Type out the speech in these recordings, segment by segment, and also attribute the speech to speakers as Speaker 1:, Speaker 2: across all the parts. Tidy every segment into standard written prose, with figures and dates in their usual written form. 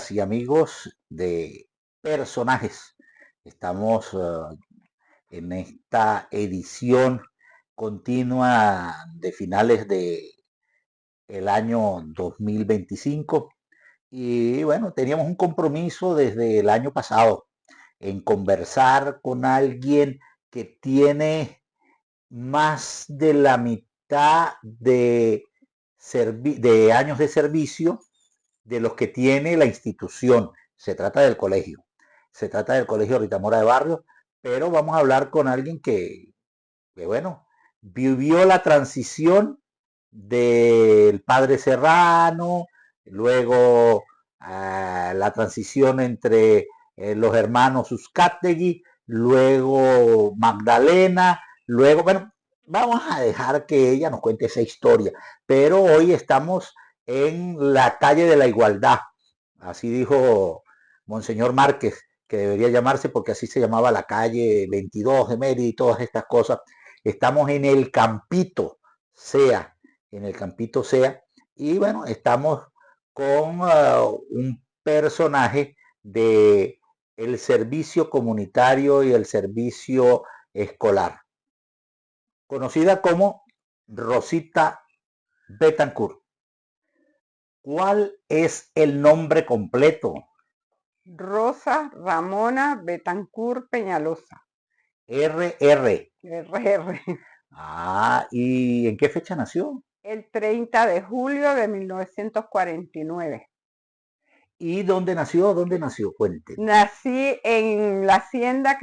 Speaker 1: amigas y amigos de personajes. Estamos en esta edición continua de finales de el año 2025 y bueno, teníamos un compromiso desde el año pasado en conversar con alguien que tiene más de la mitad de años de servicio de los que tiene la institución. Se trata del colegio. Se trata del colegio Rita Mora de Barrios, pero vamos a hablar con alguien que bueno, vivió la transición del padre Serrano, luego la transición entre los hermanos Uzcategui, luego Magdalena, luego, bueno, vamos a dejar que ella nos cuente esa historia, pero hoy estamos en la calle de la Igualdad, así dijo Monseñor Márquez, que debería llamarse porque así se llamaba la calle 22 de Mérida y todas estas cosas. Estamos en el Campito Sea, en el Campito Sea, y bueno, estamos con un personaje de el servicio comunitario y el servicio escolar, conocida como Rosita Betancourt. ¿Cuál es el nombre completo?
Speaker 2: Rosa Ramona Betancourt Peñalosa.
Speaker 1: RR.
Speaker 2: RR.
Speaker 1: ¿Y en qué fecha nació?
Speaker 2: El 30 de julio de 1949.
Speaker 1: ¿Y dónde nació? ¿Dónde nació? Cuente.
Speaker 2: Nací en la hacienda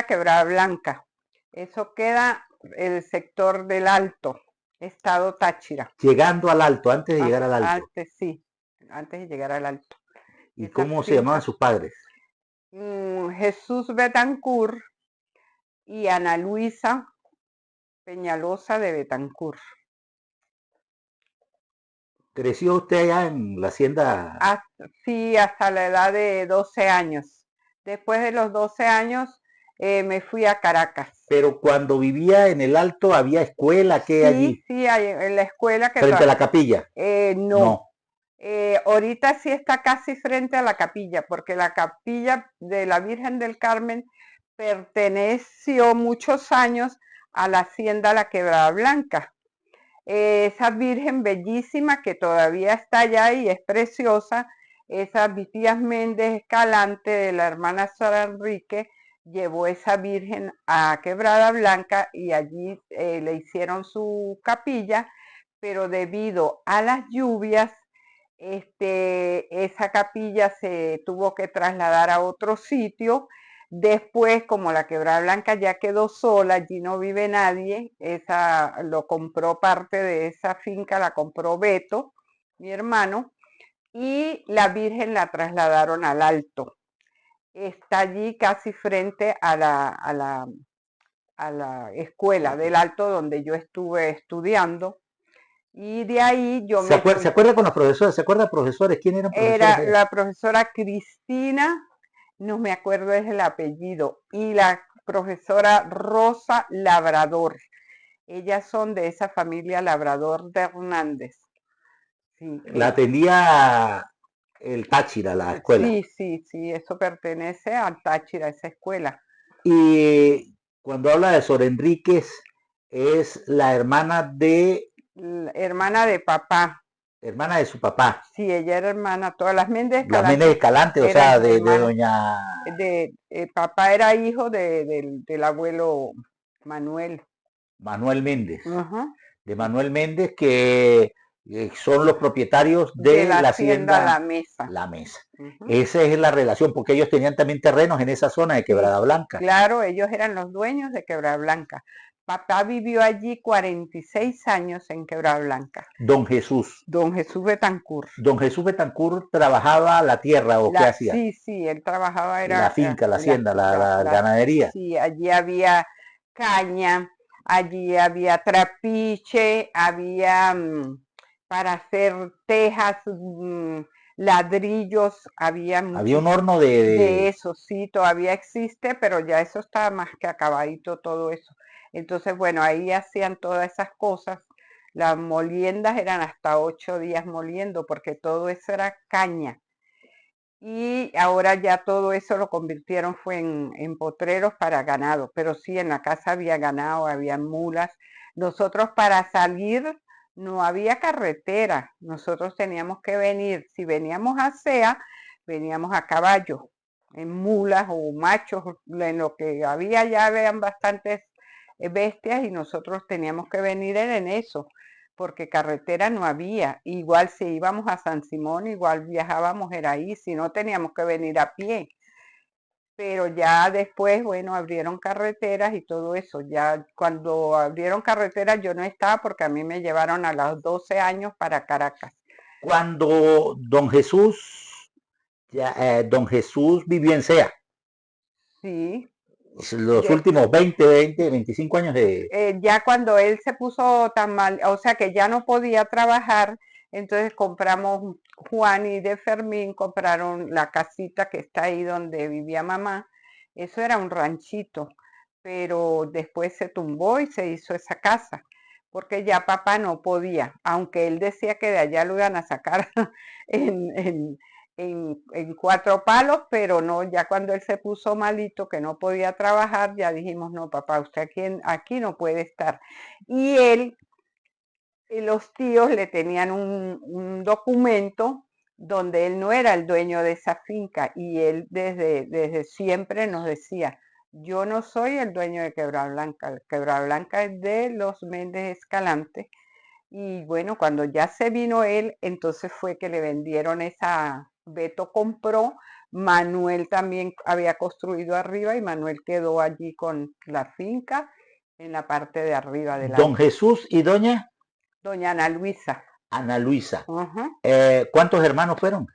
Speaker 2: Quebrada Blanca. Eso queda el sector del Alto, estado Táchira.
Speaker 1: Llegando al Alto, antes de llegar al Alto.
Speaker 2: Antes, sí, antes de llegar al Alto.
Speaker 1: ¿Y
Speaker 2: Esa
Speaker 1: cómo se llamaban sus padres?
Speaker 2: Jesús Betancourt y Ana Luisa Peñalosa de Betancourt.
Speaker 1: ¿Creció usted allá en la hacienda?
Speaker 2: Sí, hasta la edad de 12 años. Después de los 12 años me fui a Caracas.
Speaker 1: Pero cuando vivía en el Alto, ¿había escuela? ¿Qué allí?
Speaker 2: Sí, en la escuela que...
Speaker 1: ¿Frente a la capilla?
Speaker 2: No. Ahorita sí está casi frente a la capilla, porque la capilla de la Virgen del Carmen perteneció muchos años a la hacienda La Quebrada Blanca. Esa Virgen bellísima que todavía está allá y es preciosa, esa Vitías Méndez Escalante de la hermana Sara Enrique llevó esa Virgen a Quebrada Blanca y allí le hicieron su capilla, pero debido a las lluvias, esa capilla se tuvo que trasladar a otro sitio. Después, como la Quebrada Blanca ya quedó sola, allí no vive nadie, esa lo compró parte de esa finca, la compró Beto, mi hermano, y la Virgen la trasladaron al Alto. Está allí casi frente a la escuela del Alto donde yo estuve estudiando. Y de ahí yo
Speaker 1: ¿Se acuerda con los profesores? ¿Se acuerda profesores? ¿Quién eran profesores?
Speaker 2: Era la profesora Cristina, no me acuerdo es el apellido, y la profesora Rosa Labrador. Ellas son de esa familia Labrador de Hernández.
Speaker 1: Sí, la atendía el Táchira, la escuela.
Speaker 2: Sí, eso pertenece al Táchira, esa escuela.
Speaker 1: Y cuando habla de Sor Enríquez, es la hermana de...
Speaker 2: Hermana de papá.
Speaker 1: Hermana de su papá.
Speaker 2: Sí, ella era hermana, todas las Méndez
Speaker 1: Escalante. Las Méndez Escalante, o sea, de doña...
Speaker 2: papá era hijo del abuelo Manuel.
Speaker 1: Manuel Méndez. De Manuel Méndez, que son los propietarios de la hacienda
Speaker 2: La Mesa.
Speaker 1: La Mesa. Esa es la relación, porque ellos tenían también terrenos en esa zona de Quebrada Blanca.
Speaker 2: Claro, ellos eran los dueños de Quebrada Blanca. Papá vivió allí 46 años en Quebrada Blanca.
Speaker 1: Don Jesús.
Speaker 2: Don Jesús Betancourt.
Speaker 1: Don Jesús Betancourt trabajaba la tierra o qué hacía.
Speaker 2: Sí, él trabajaba
Speaker 1: era la finca, la hacienda, la ganadería.
Speaker 2: Sí, allí había caña, allí había trapiche, había para hacer tejas, ladrillos, había
Speaker 1: un horno
Speaker 2: de eso, sí, todavía existe, pero ya eso está más que acabadito todo eso. Entonces, bueno, ahí hacían todas esas cosas. Las moliendas eran hasta 8 días moliendo, porque todo eso era caña. y ahora ya todo eso lo convirtieron fue en potreros para ganado, pero sí, en la casa había ganado, había mulas. Nosotros para salir no había carretera, nosotros teníamos que venir, si veníamos a Sea, veníamos a caballo, en mulas o machos, en lo que había ya habían bastantes bestias y nosotros teníamos que venir en eso porque carretera no había. Igual si íbamos a San Simón, igual viajábamos, era ahí, si no teníamos que venir a pie. Pero ya después, bueno, abrieron carreteras y todo eso. Ya cuando abrieron carreteras yo no estaba porque a mí me llevaron a los 12 años para Caracas.
Speaker 1: Cuando don Jesús vivió en Sea,
Speaker 2: Sí,
Speaker 1: los
Speaker 2: de,
Speaker 1: últimos 20, 25 años de...
Speaker 2: ya cuando él se puso tan mal, o sea que ya no podía trabajar, entonces compramos, Juan y de Fermín compraron la casita que está ahí donde vivía mamá. Eso era un ranchito, pero después se tumbó y se hizo esa casa, porque ya papá no podía, aunque él decía que de allá lo iban a sacar en, en 4 palos, pero no, ya cuando él se puso malito, que no podía trabajar, ya dijimos, no, papá, usted aquí no puede estar. Y él, los tíos le tenían un documento donde él no era el dueño de esa finca y él desde siempre nos decía, yo no soy el dueño de Quebrada Blanca, Quebrada Blanca es de los Méndez Escalante. Y bueno, cuando ya se vino él, entonces fue que le vendieron esa, Beto compró, Manuel también había construido arriba y Manuel quedó allí con la finca en la parte de arriba de la
Speaker 1: Don Jesús y doña
Speaker 2: doña Ana Luisa.
Speaker 1: Ana Luisa.
Speaker 2: Ajá.
Speaker 1: ¿Cuántos hermanos fueron?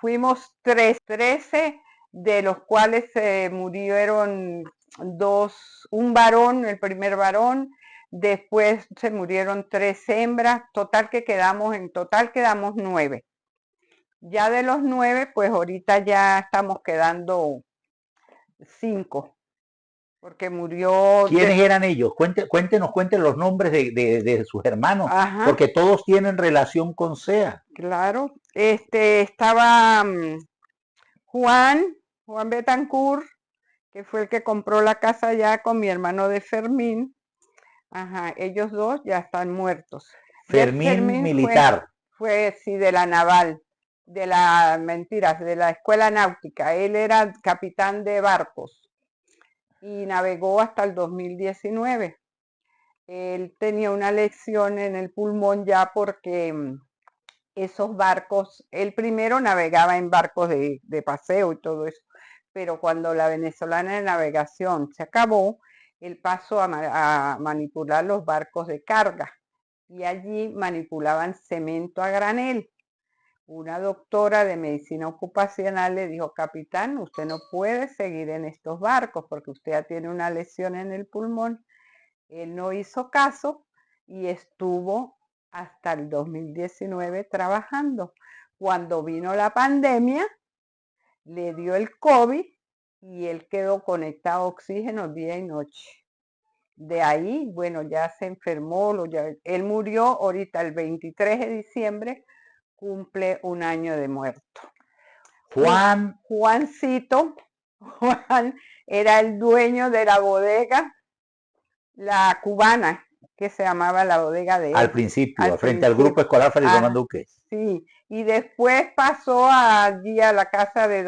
Speaker 2: Fuimos 13, de los cuales se murieron dos, un varón, el primer varón, después se murieron 3 hembras, en total quedamos 9. Ya de los 9, pues ahorita ya estamos quedando 5, porque murió
Speaker 1: ¿Quiénes eran ellos? Cuéntenos los nombres de sus hermanos,
Speaker 2: ajá,
Speaker 1: porque todos tienen relación con Sea.
Speaker 2: claro, estaba Juan Betancourt, que fue el que compró la casa ya con mi hermano de Fermín. Ajá, ellos dos ya están muertos. De
Speaker 1: Fermín
Speaker 2: Fermín fue,
Speaker 1: militar.
Speaker 2: fue sí, de la naval, mentiras, de la escuela náutica. Él era capitán de barcos y navegó hasta el 2019. Él tenía una lesión en el pulmón ya porque esos barcos, él primero navegaba en barcos de paseo y todo eso, pero cuando la venezolana de navegación se acabó, él pasó a manipular los barcos de carga y allí manipulaban cemento a granel. Una doctora de medicina ocupacional le dijo, capitán, usted no puede seguir en estos barcos porque usted ya tiene una lesión en el pulmón. Él no hizo caso y estuvo hasta el 2019 trabajando. Cuando vino la pandemia, le dio el COVID y él quedó conectado a oxígeno día y noche. De ahí, bueno, ya se enfermó, él murió ahorita el 23 de diciembre, cumple un año de muerto. Juancito, Juan era el dueño de la bodega, la cubana, que se llamaba la bodega de
Speaker 1: Al
Speaker 2: él.
Speaker 1: principio, frente al grupo escolar Fray Román Duque.
Speaker 2: Sí, y después pasó allí a la casa de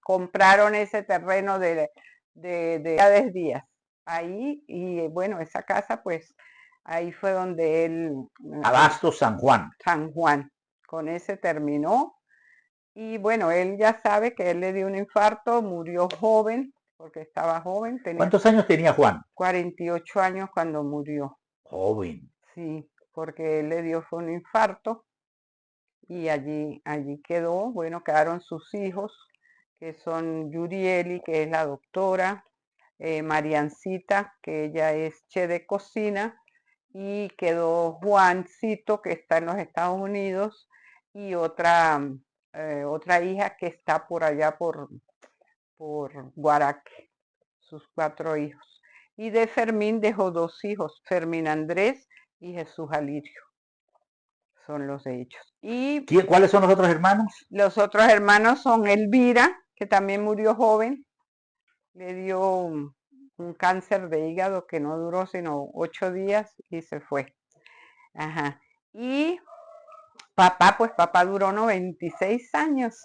Speaker 2: compraron ese terreno de Díaz. Ahí, y bueno, esa casa, pues, ahí fue donde él...
Speaker 1: Abasto San Juan.
Speaker 2: San Juan. Con ese terminó. Y bueno, él ya sabe que él le dio un infarto, murió joven, porque estaba joven.
Speaker 1: ¿Cuántos años tenía Juan?
Speaker 2: 48 años cuando murió.
Speaker 1: Joven.
Speaker 2: Sí, porque él le dio fue un infarto y allí quedó. Bueno, quedaron sus hijos, que son Yurieli, que es la doctora, Mariancita, que ella es che de cocina, y quedó Juancito, que está en los Estados Unidos, y otra hija que está por allá por Guaraque, sus 4 hijos. Y de Fermín dejó 2 hijos, Fermín Andrés y Jesús Alirio. son los de ellos. Y
Speaker 1: ¿Cuáles son los otros hermanos?
Speaker 2: los otros hermanos son Elvira, que también murió joven, le dio un cáncer de hígado que no duró sino 8 días y se fue. Ajá. Y papá, pues papá duró 96 años.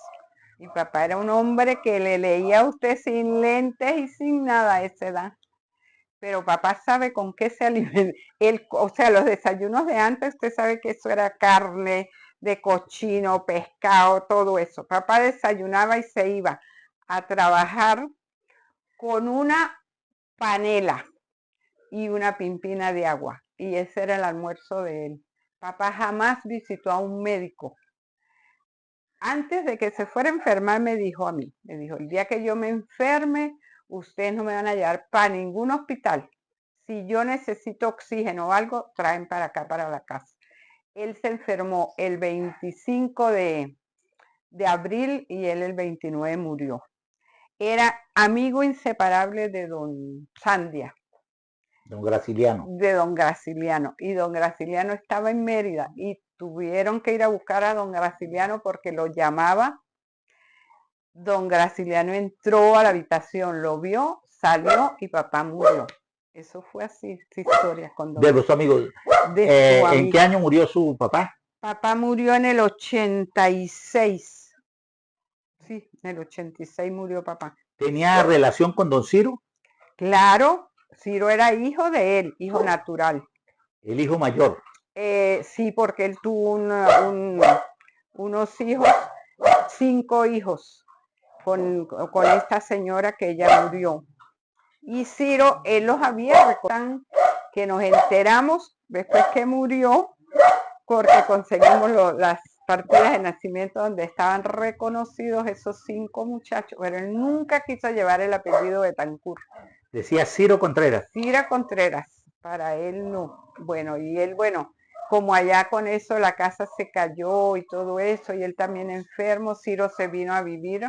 Speaker 2: Y papá era un hombre que le leía a usted sin lentes y sin nada a esa edad. Pero papá sabe con qué se alimenta. O sea, los desayunos de antes, usted sabe que eso era carne de cochino, pescado, todo eso. Papá desayunaba y se iba a trabajar con una panela y una pimpina de agua. Y ese era el almuerzo de él. Papá jamás visitó a un médico. Antes de que se fuera a enfermar me dijo a mí, me dijo, el día que yo me enferme, ustedes no me van a llevar para ningún hospital. Si yo necesito oxígeno o algo, traen para acá, para la casa. Él se enfermó el 25 de abril y él el 29 murió. Era amigo inseparable de don Sandia.
Speaker 1: Don Graciliano.
Speaker 2: De don Graciliano. Y don Graciliano estaba en Mérida y tuvieron que ir a buscar a don Graciliano porque lo llamaba. Don Graciliano entró a la habitación, lo vio, salió y papá murió. Eso fue así, esa historia con don
Speaker 1: De los amigos.
Speaker 2: de su
Speaker 1: ¿En
Speaker 2: amigo.
Speaker 1: qué año murió su papá?
Speaker 2: Papá murió en el 86. Sí, en el 86 murió papá.
Speaker 1: ¿Tenía relación con don Ciro?
Speaker 2: Claro, Ciro era hijo de él, hijo natural.
Speaker 1: El hijo mayor.
Speaker 2: Sí, porque él tuvo unos hijos, 5 hijos con esta señora que ella murió. Y Ciro, él los había recordado, que nos enteramos después que murió, porque conseguimos las partidas de nacimiento donde estaban reconocidos esos 5 muchachos, pero él nunca quiso llevar el apellido de Betancourt.
Speaker 1: Decía Ciro Contreras.
Speaker 2: Ciro Contreras, para él no. Bueno, y él, bueno, como allá con eso la casa se cayó y todo eso, y él también enfermo, Ciro se vino a vivir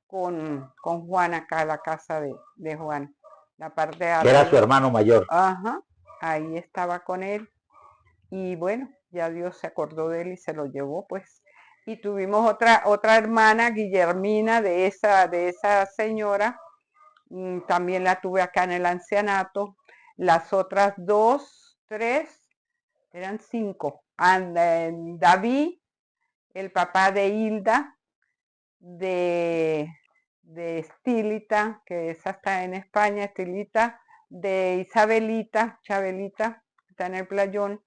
Speaker 2: con Juan acá a la casa de Juan, la parte de arriba.
Speaker 1: Era su hermano mayor.
Speaker 2: Ajá, ahí estaba con él. Y bueno, ya Dios se acordó de él y se lo llevó, pues. Y tuvimos otra hermana, Guillermina, de esa señora. También la tuve acá en el ancianato. Las otras 2, 3, eran 5. David, el papá de Hilda, de Estilita, que esa está en España, Estilita, de Isabelita, Chabelita, está en el playón.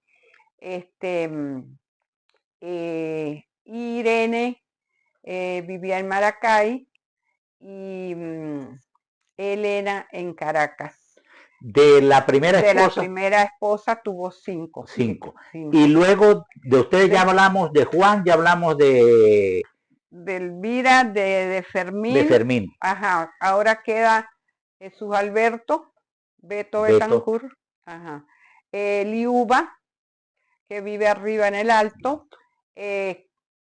Speaker 2: Irene vivía en Maracay y Elena en Caracas.
Speaker 1: De la primera esposa.
Speaker 2: De la primera esposa tuvo 5.
Speaker 1: 5. Y luego de ustedes ya hablamos de Juan, ya hablamos de
Speaker 2: Elvira, de Fermín.
Speaker 1: De Fermín.
Speaker 2: Ajá. Ahora queda Jesús Alberto, Beto Betancourt. Ajá. Liuba, que vive arriba en el Alto.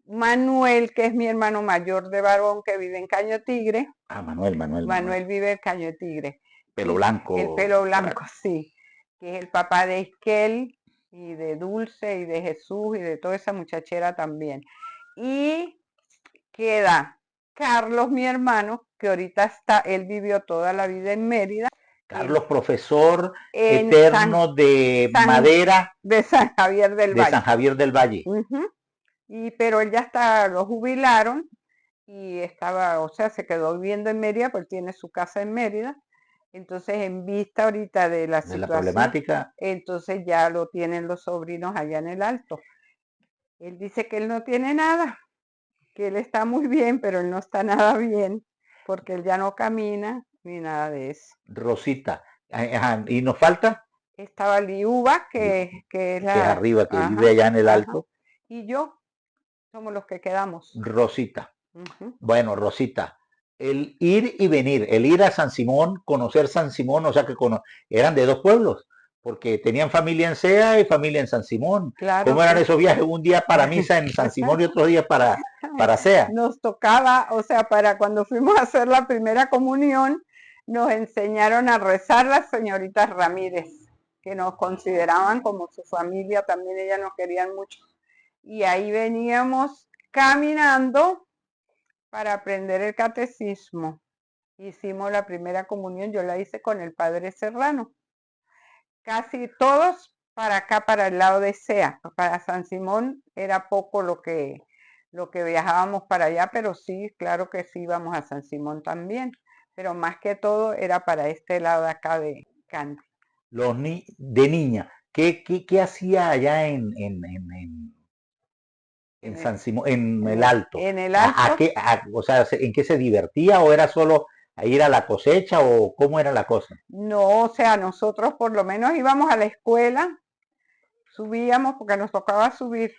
Speaker 2: Manuel, que es mi hermano mayor de varón, que vive en Caño Tigre.
Speaker 1: Ah, Manuel.
Speaker 2: Manuel vive en Caño Tigre.
Speaker 1: Pelo blanco.
Speaker 2: El pelo blanco, sí. Que es el papá de Isquel y de Dulce y de Jesús y de toda esa muchachera también. Y queda Carlos, mi hermano, que ahorita él vivió toda la vida en Mérida.
Speaker 1: Carlos, profesor eterno de madera.
Speaker 2: De San Javier del Valle.
Speaker 1: De San Javier del Valle.
Speaker 2: Pero él ya lo jubilaron y se quedó viviendo en Mérida, pues tiene su casa en Mérida. Entonces, en vista ahorita de la situación,
Speaker 1: problemática,
Speaker 2: entonces ya lo tienen los sobrinos allá en el Alto. Él dice que él no tiene nada, que él está muy bien, pero él no está nada bien, porque él ya no camina ni nada de eso.
Speaker 1: Rosita. ¿Y nos falta?
Speaker 2: Estaba Liuba, que es la...
Speaker 1: Que es arriba, que vive allá en el Alto.
Speaker 2: Y yo, somos los que quedamos.
Speaker 1: Rosita. Bueno, Rosita. El ir y venir, el ir a San Simón, conocer San Simón, o sea que eran de 2 pueblos, porque tenían familia en Sea y familia en San Simón.
Speaker 2: Claro,
Speaker 1: ¿cómo eran esos viajes? Un día para misa en San Simón y otro día para Sea.
Speaker 2: Nos tocaba, para cuando fuimos a hacer la primera comunión, nos enseñaron a rezar las señoritas Ramírez, que nos consideraban como su familia, también ellas nos querían mucho. y ahí veníamos caminando para aprender el catecismo. Hicimos la primera comunión, yo la hice con el padre Serrano. Casi todos para acá, para el lado de Sea. Para San Simón era poco lo que viajábamos para allá, pero sí, claro que sí íbamos a San Simón también. Pero más que todo era para este lado de acá de Candy.
Speaker 1: De niña, ¿qué hacía allá en San Simón, en el Alto?
Speaker 2: En el Alto.
Speaker 1: O sea, ¿en qué se divertía o era solo a ir a la cosecha o cómo era la cosa?
Speaker 2: No, o sea, nosotros por lo menos íbamos a la escuela, subíamos porque nos tocaba subir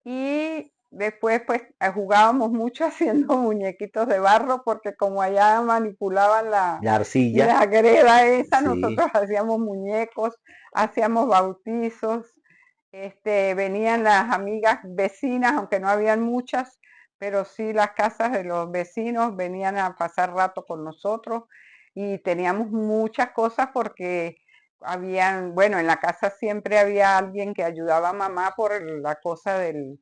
Speaker 2: y después pues jugábamos mucho haciendo muñequitos de barro porque como allá manipulaban
Speaker 1: La arcilla,
Speaker 2: la greda esa,
Speaker 1: sí.
Speaker 2: nosotros hacíamos muñecos, hacíamos bautizos, venían las amigas vecinas, aunque no habían muchas, pero sí las casas de los vecinos venían a pasar rato con nosotros y teníamos muchas cosas porque habían, bueno, en la casa siempre había alguien que ayudaba a mamá por la cosa de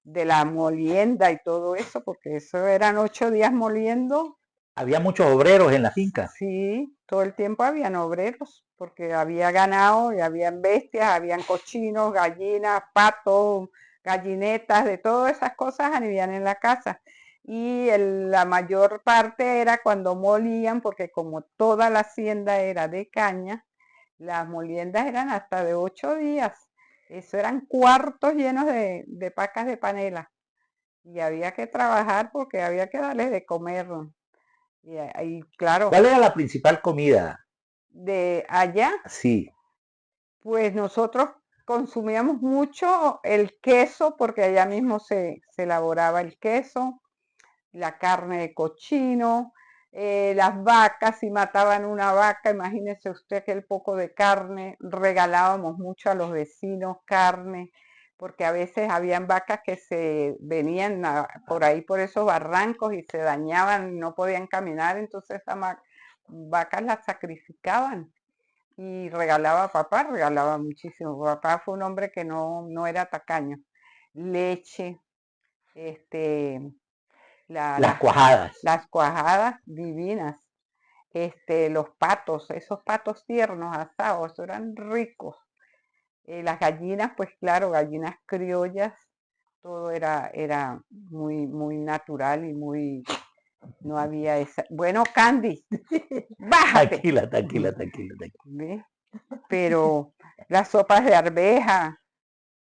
Speaker 2: la molienda y todo eso, porque eso eran 8 días moliendo.
Speaker 1: Había muchos obreros en la finca.
Speaker 2: Sí, todo el tiempo habían obreros, porque había ganado y habían bestias, habían cochinos, gallinas, patos, gallinetas, de todas esas cosas habían en la casa. Y la mayor parte era cuando molían, porque como toda la hacienda era de caña, las moliendas eran hasta de 8 días. Eso eran cuartos llenos de pacas de panela. Y había que trabajar porque había que darles de comer. Y claro,
Speaker 1: ¿Cuál era la principal comida?
Speaker 2: de allá,
Speaker 1: Sí.
Speaker 2: pues nosotros consumíamos mucho el queso porque allá mismo se elaboraba el queso, la carne de cochino, las vacas, si mataban una vaca, imagínese usted aquel poco de carne, regalábamos mucho a los vecinos carne, porque a veces habían vacas que se venían por ahí por esos barrancos y se dañaban, no podían caminar, entonces esas vacas las sacrificaban y regalaba a papá, regalaba muchísimo. Papá fue un hombre que no era tacaño. Leche, este,
Speaker 1: Las cuajadas.
Speaker 2: las cuajadas divinas, los patos, esos patos tiernos asados, eran ricos. Las gallinas, pues claro, gallinas criollas, todo era muy, muy natural y muy, no había esa. Bueno, Candy, bájate.
Speaker 1: Tranquila.
Speaker 2: ¿Ve? Pero las sopas de arveja,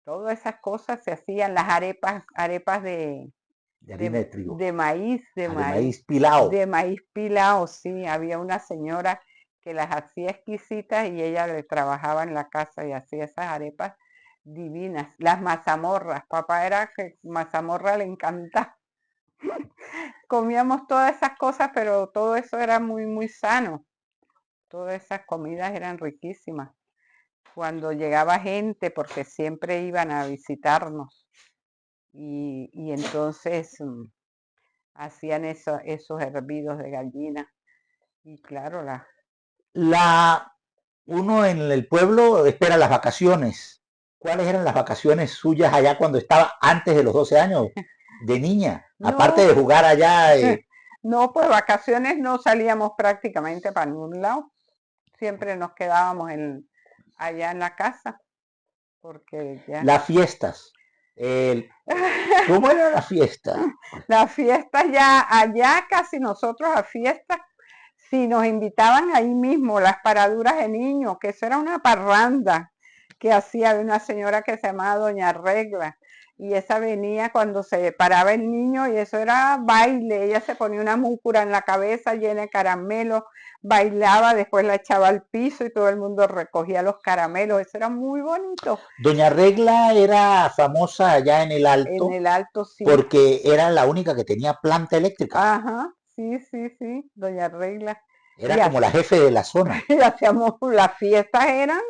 Speaker 2: todas esas cosas se hacían, las arepas
Speaker 1: De harina de trigo.
Speaker 2: de maíz,
Speaker 1: De maíz pilado.
Speaker 2: de maíz pilado, sí, había una señora que las hacía exquisitas y ella le trabajaba en la casa y hacía esas arepas divinas. Las mazamorras, papá era que mazamorra le encantaba. Comíamos todas esas cosas, pero todo eso era muy, muy sano. Todas esas comidas eran riquísimas. Cuando llegaba gente, porque siempre iban a visitarnos, y entonces hacían esos hervidos de gallina. Y claro,
Speaker 1: Uno en el pueblo espera las vacaciones. ¿Cuáles eran las vacaciones suyas allá cuando estaba antes de los 12 años de niña? Aparte
Speaker 2: no,
Speaker 1: de jugar allá.
Speaker 2: no, pues vacaciones no salíamos prácticamente para ningún lado. Siempre nos quedábamos allá en la casa, porque ya.
Speaker 1: Las fiestas. ¿Cómo era la fiesta?
Speaker 2: Las fiestas ya, allá casi nosotros a fiestas, si nos invitaban ahí mismo, las paraduras de niños, que eso era una parranda que hacía de una señora que se llamaba Doña Regla. Y esa venía cuando se paraba el niño y eso era baile. Ella se ponía una múcura en la cabeza llena de caramelo, bailaba, después la echaba al piso y todo el mundo recogía los caramelos. Eso era muy bonito.
Speaker 1: Doña Regla era famosa allá en el Alto.
Speaker 2: En el Alto, sí.
Speaker 1: Porque era la única que tenía planta eléctrica.
Speaker 2: Ajá, sí, Doña Regla.
Speaker 1: Era como la jefe de la zona.
Speaker 2: Y hacíamos, las fiestas eran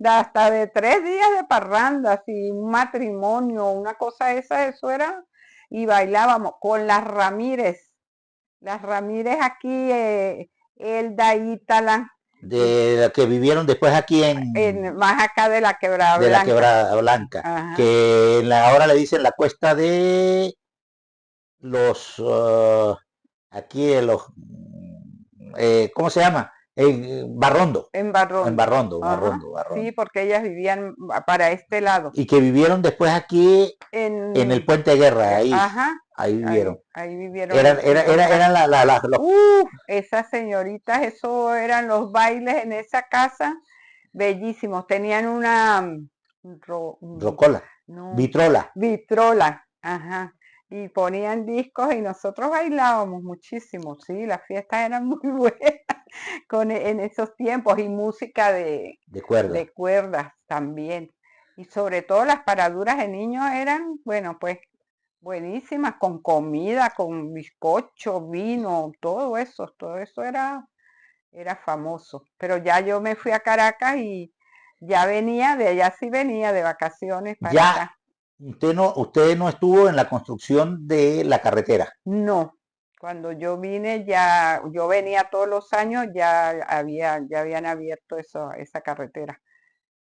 Speaker 2: hasta de 3 días de parrandas y un matrimonio, una cosa esa, eso era, y bailábamos con las Ramírez aquí, Elda, Ítala,
Speaker 1: de la que vivieron después aquí en
Speaker 2: más acá de la Quebrada
Speaker 1: de la
Speaker 2: Blanca.
Speaker 1: Quebrada Blanca,
Speaker 2: Ajá.
Speaker 1: que ahora le dicen la cuesta de los aquí de los ¿cómo se llama? Barrondo,
Speaker 2: En Barrondo. Ajá. Sí,
Speaker 1: Barrondo.
Speaker 2: porque ellas vivían para este lado.
Speaker 1: Y que vivieron después aquí en el
Speaker 2: En,
Speaker 1: Puente de Guerra,
Speaker 2: ajá,
Speaker 1: ahí vivieron.
Speaker 2: ahí vivieron en
Speaker 1: Eran
Speaker 2: contraste.
Speaker 1: los
Speaker 2: Esas señoritas, eso eran los bailes en esa casa, bellísimos. Tenían una,
Speaker 1: Rocola,
Speaker 2: no,
Speaker 1: Vitrola.
Speaker 2: vitrola, ajá. Y ponían discos y nosotros bailábamos muchísimo, sí, las fiestas eran muy buenas en esos tiempos y música
Speaker 1: De cuerda.
Speaker 2: de cuerdas también. Y sobre todo las paraduras de niños eran, bueno, pues buenísimas, con comida, con bizcocho, vino, todo eso era famoso. Pero ya yo me fui a Caracas y ya venía, de allá sí venía de vacaciones para
Speaker 1: Ya
Speaker 2: acá.
Speaker 1: usted no estuvo en la construcción de la carretera.
Speaker 2: No, cuando yo vine ya, yo venía todos los años, ya habían abierto esa carretera,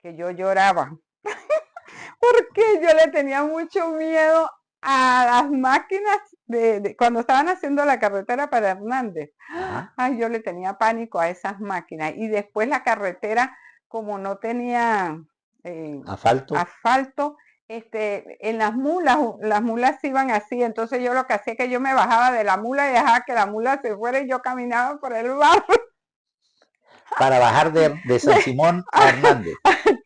Speaker 2: que yo lloraba, porque yo le tenía mucho miedo a las máquinas cuando estaban haciendo la carretera para Hernández.
Speaker 1: Ajá.
Speaker 2: Ay, yo le tenía pánico a esas máquinas. Y después la carretera, como no tenía eh,
Speaker 1: Asfalto.
Speaker 2: asfalto, en las mulas iban así. Entonces yo lo que hacía es que yo me bajaba de la mula y dejaba que la mula se fuera y yo caminaba por el barro.
Speaker 1: Para bajar de San Simón a Hernández.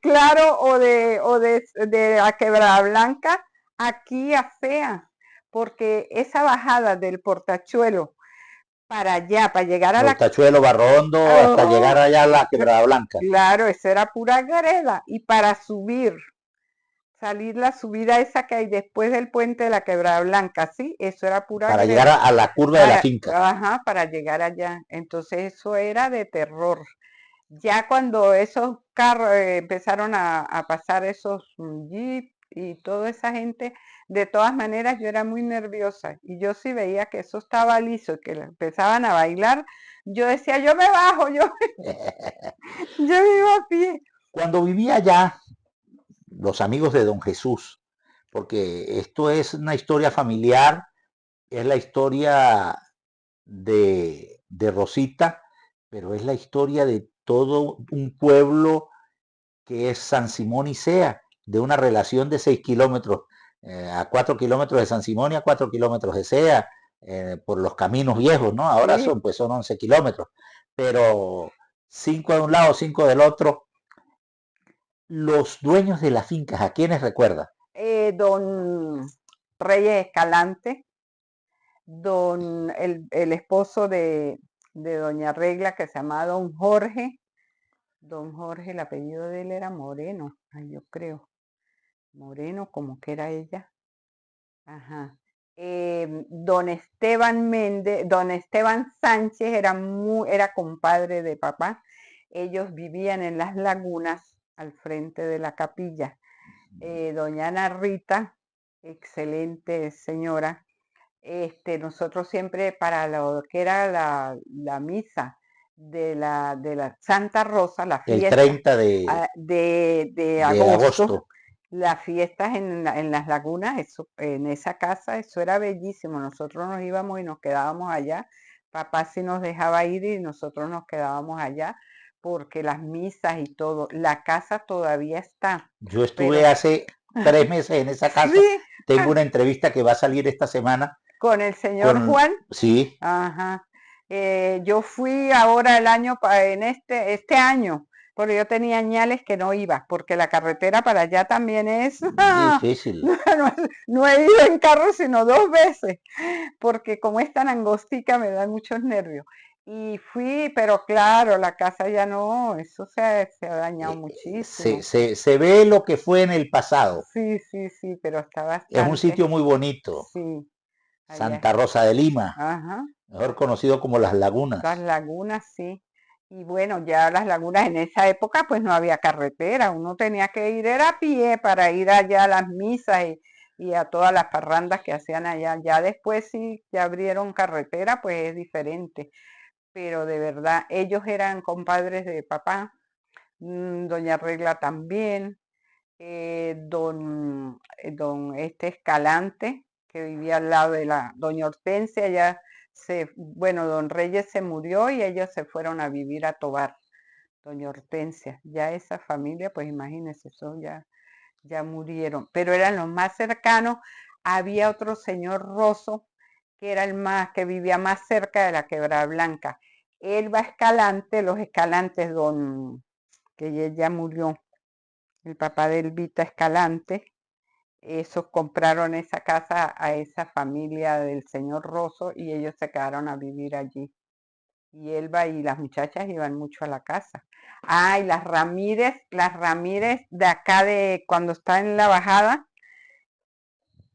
Speaker 2: Claro, de la Quebrada Blanca aquí a Fea, porque esa bajada del Portachuelo para allá, para llegar a la...
Speaker 1: Portachuelo, Barrondo, hasta llegar
Speaker 2: Oh,
Speaker 1: allá a la Quebrada Blanca.
Speaker 2: claro, eso era pura greda. Y para subir, salir la subida esa que hay después del puente de la Quebrada Blanca, ¿sí? Eso era pura
Speaker 1: Para llegar
Speaker 2: greda.
Speaker 1: a la curva de la finca.
Speaker 2: Ajá, para llegar allá. Entonces eso era de terror. Ya cuando esos carros empezaron a pasar esos jeep y toda esa gente, de todas maneras yo era muy nerviosa y yo sí veía que eso estaba liso y que empezaban a bailar, yo decía, yo me bajo, yo me iba a pie.
Speaker 1: Cuando vivía allá, los amigos de Don Jesús, porque esto es una historia familiar, es la historia de Rosita, pero es la historia de todo un pueblo que es San Simón y Sea, de una relación de 6 kilómetros, a 4 kilómetros de San Simón y a 4 kilómetros de Sea, por los caminos viejos, ¿no? Ahora
Speaker 2: Sí,
Speaker 1: son 11 kilómetros, pero 5 de un lado, 5 del otro. Los dueños de las fincas, ¿a quiénes recuerda?
Speaker 2: don Reyes Escalante, el esposo de doña Regla que se llamaba don Jorge, el apellido de él era Moreno, ay, yo creo. Moreno, como que era ella. Ajá. Don Esteban Méndez, don Esteban Sánchez era compadre de papá. Ellos vivían en las lagunas al frente de la capilla. Doña Ana Rita, excelente señora. Nosotros siempre para lo que era la misa de la Santa Rosa, la
Speaker 1: El
Speaker 2: fiesta
Speaker 1: 30 de,
Speaker 2: de
Speaker 1: de
Speaker 2: agosto,
Speaker 1: agosto.
Speaker 2: las fiestas en las lagunas, eso, en esa casa, eso era bellísimo. Nosotros nos íbamos y nos quedábamos allá. Papá sí nos dejaba ir y nosotros nos quedábamos allá porque las misas y todo, la casa todavía está,
Speaker 1: Yo estuve
Speaker 2: pero
Speaker 1: hace 3 meses en esa casa.
Speaker 2: sí,
Speaker 1: Tengo una entrevista que va a salir esta semana
Speaker 2: con el señor
Speaker 1: con,
Speaker 2: Juan.
Speaker 1: sí,
Speaker 2: Ajá. Yo fui ahora el año, en este año, porque yo tenía añales que no iba, porque la carretera para allá también es,
Speaker 1: difícil.
Speaker 2: no he ido en carro sino 2 veces, porque como es tan angostica me dan muchos nervios. Y fui, pero claro, la casa ya no, eso se ha dañado muchísimo.
Speaker 1: Se ve lo que fue en el pasado.
Speaker 2: Sí, sí, sí, pero está
Speaker 1: Es un
Speaker 2: bastante,
Speaker 1: sitio muy bonito.
Speaker 2: sí, allá,
Speaker 1: Santa Rosa de Lima,
Speaker 2: ajá.
Speaker 1: mejor conocido como Las
Speaker 2: Las
Speaker 1: Lagunas.
Speaker 2: lagunas, sí. Y bueno, ya las lagunas en esa época pues no había carretera, uno tenía que ir era a pie para ir allá a las misas y a todas las parrandas que hacían allá. Ya después sí, ya abrieron carretera, pues es diferente. pero de verdad, ellos eran compadres de papá, doña Regla también, don Escalante, que vivía al lado de la doña Hortensia, bueno, don Reyes se murió y ellos se fueron a vivir a Tovar, doña Hortensia. Ya esa familia, pues imagínense, eso ya murieron, pero eran los más cercanos. Había otro señor Rosso, que era que vivía más cerca de la Quebrada Blanca. Elba Escalante, los Escalantes, que ya murió, el papá de Elvita Escalante, esos compraron esa casa a esa familia del señor Rosso y ellos se quedaron a vivir allí. Y Elba y las muchachas iban mucho a la casa. Ah, y las Ramírez de acá de cuando está en la bajada,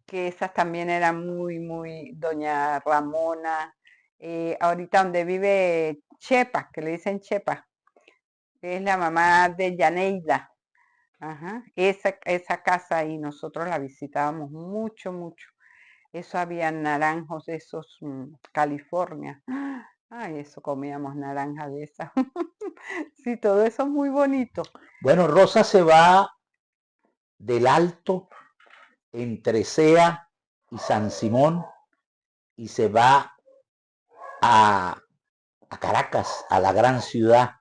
Speaker 2: que esas también eran muy, doña Ramona, ahorita donde vive Chepa, que le dicen Chepa, que es la mamá de Yaneida. Ajá, esa casa y nosotros la visitábamos mucho. Eso había naranjos de esos California. Ay, eso comíamos naranjas de esas. Sí, todo eso es muy bonito.
Speaker 1: Bueno, Rosa se va del Alto entre Sea y San Simón y se va a, a Caracas, a la gran ciudad.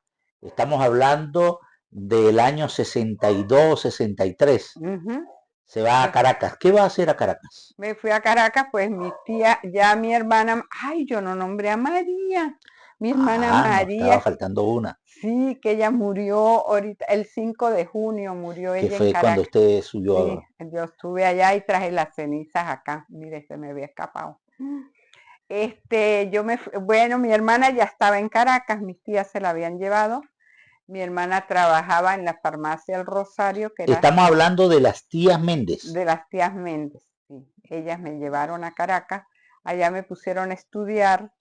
Speaker 1: Estamos hablando del año 62, 63.
Speaker 2: Ujú.
Speaker 1: Se va a Caracas. ¿Qué va a hacer a Caracas?
Speaker 2: Me fui a Caracas, pues mi tía, ya mi hermana, ay, yo no nombré a María, mi hermana
Speaker 1: Ah, no, estaba
Speaker 2: María,
Speaker 1: faltando una,
Speaker 2: sí, que ella murió ahorita, el 5 de junio murió
Speaker 1: que
Speaker 2: ella en
Speaker 1: fue cuando
Speaker 2: Caracas.
Speaker 1: usted subió
Speaker 2: Sí, yo estuve allá y traje las cenizas acá, mire, se me había escapado. Bueno, mi hermana ya estaba en Caracas, mis tías se la habían llevado. Mi hermana trabajaba en la farmacia El Rosario, que era
Speaker 1: Estamos hablando de las tías Méndez.
Speaker 2: de las tías Méndez. Sí. Ellas me llevaron a Caracas, allá me pusieron a estudiar,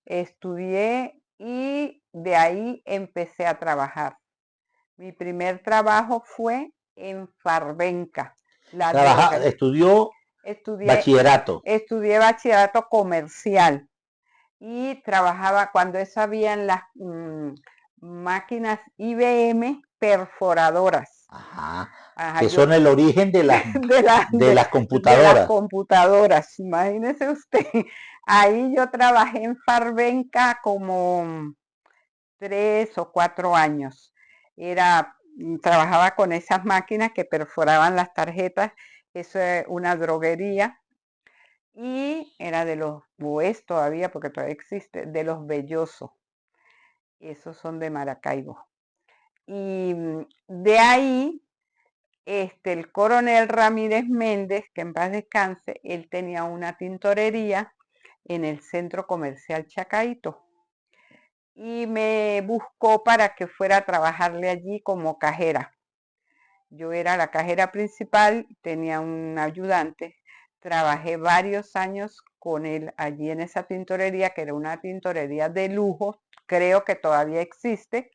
Speaker 2: estudié y de ahí empecé a trabajar. Mi primer trabajo fue en Farbenca, la droga.
Speaker 1: Estudió
Speaker 2: Estudié,
Speaker 1: bachillerato.
Speaker 2: estudié bachillerato comercial y trabajaba cuando eso habían las máquinas IBM perforadoras.
Speaker 1: Ajá.
Speaker 2: Ajá,
Speaker 1: Que son el origen de las, de las
Speaker 2: de las
Speaker 1: computadoras.
Speaker 2: computadoras, imagínese usted. Ahí yo trabajé en Farbenca como 3 o 4 años. Trabajaba con esas máquinas que perforaban las tarjetas. Eso es una droguería. Y era de los Bues todavía, porque todavía existe, de los Bellosos. Esos son de Maracaibo. Y de ahí, el coronel Ramírez Méndez, que en paz descanse, él tenía una tintorería en el centro comercial Chacaito. Y me buscó para que fuera a trabajarle allí como cajera. Yo era la cajera principal, tenía un ayudante. Trabajé varios años con él allí en esa tintorería, que era una tintorería de lujo, creo que todavía existe,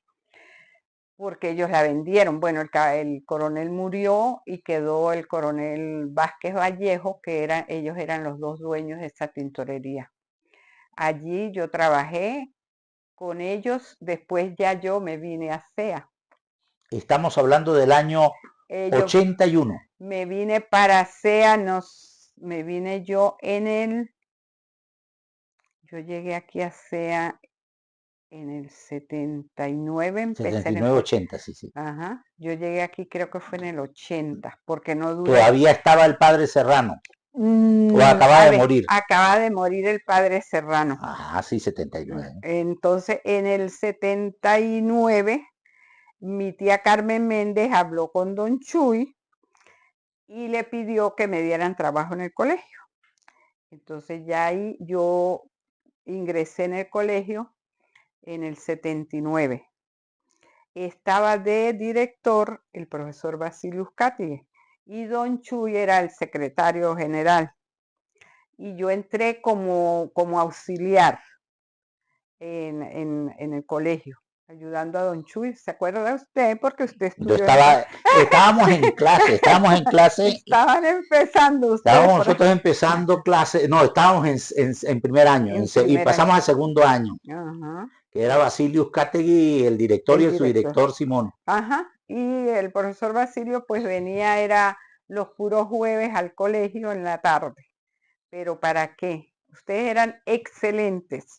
Speaker 2: porque ellos la vendieron. Bueno, el coronel murió y quedó el coronel Vázquez Vallejo, ellos eran los dos dueños de esa tintorería. Allí yo trabajé con ellos, después ya yo me vine a CEA.
Speaker 1: Estamos hablando del año
Speaker 2: Yo
Speaker 1: 81.
Speaker 2: me vine para CEA, me vine yo llegué aquí a CEA en el 79, empecé en el
Speaker 1: 79, 80, sí, sí.
Speaker 2: Ajá, yo llegué aquí creo que fue en el 80, porque no duré.
Speaker 1: Todavía estaba el padre Serrano. O
Speaker 2: A
Speaker 1: acaba de
Speaker 2: ver,
Speaker 1: morir.
Speaker 2: acaba de morir el padre Serrano.
Speaker 1: Ah, sí, 79.
Speaker 2: Entonces, en el 79, mi tía Carmen Méndez habló con don Chuy y le pidió que me dieran trabajo en el colegio. Entonces ya ahí yo ingresé en el colegio en el 79. Estaba de director el profesor Basilio Cátigue y don Chuy era el secretario general. Y yo entré como auxiliar en el colegio. ayudando a don Chuy. ¿Se acuerda usted? Porque usted
Speaker 1: Yo
Speaker 2: estudió en esa...
Speaker 1: estábamos en clase,
Speaker 2: Estaban empezando ustedes
Speaker 1: estábamos
Speaker 2: por
Speaker 1: nosotros empezando clase, no, estábamos en primer año
Speaker 2: en
Speaker 1: y
Speaker 2: primer año.
Speaker 1: pasamos al segundo año,
Speaker 2: Ajá,
Speaker 1: que era Basilius Categui, el director
Speaker 2: el
Speaker 1: y el
Speaker 2: director.
Speaker 1: subdirector Simón.
Speaker 2: Ajá, y el profesor Basilio pues venía, era los puros jueves al colegio en la tarde. Pero ¿para qué? Ustedes eran excelentes.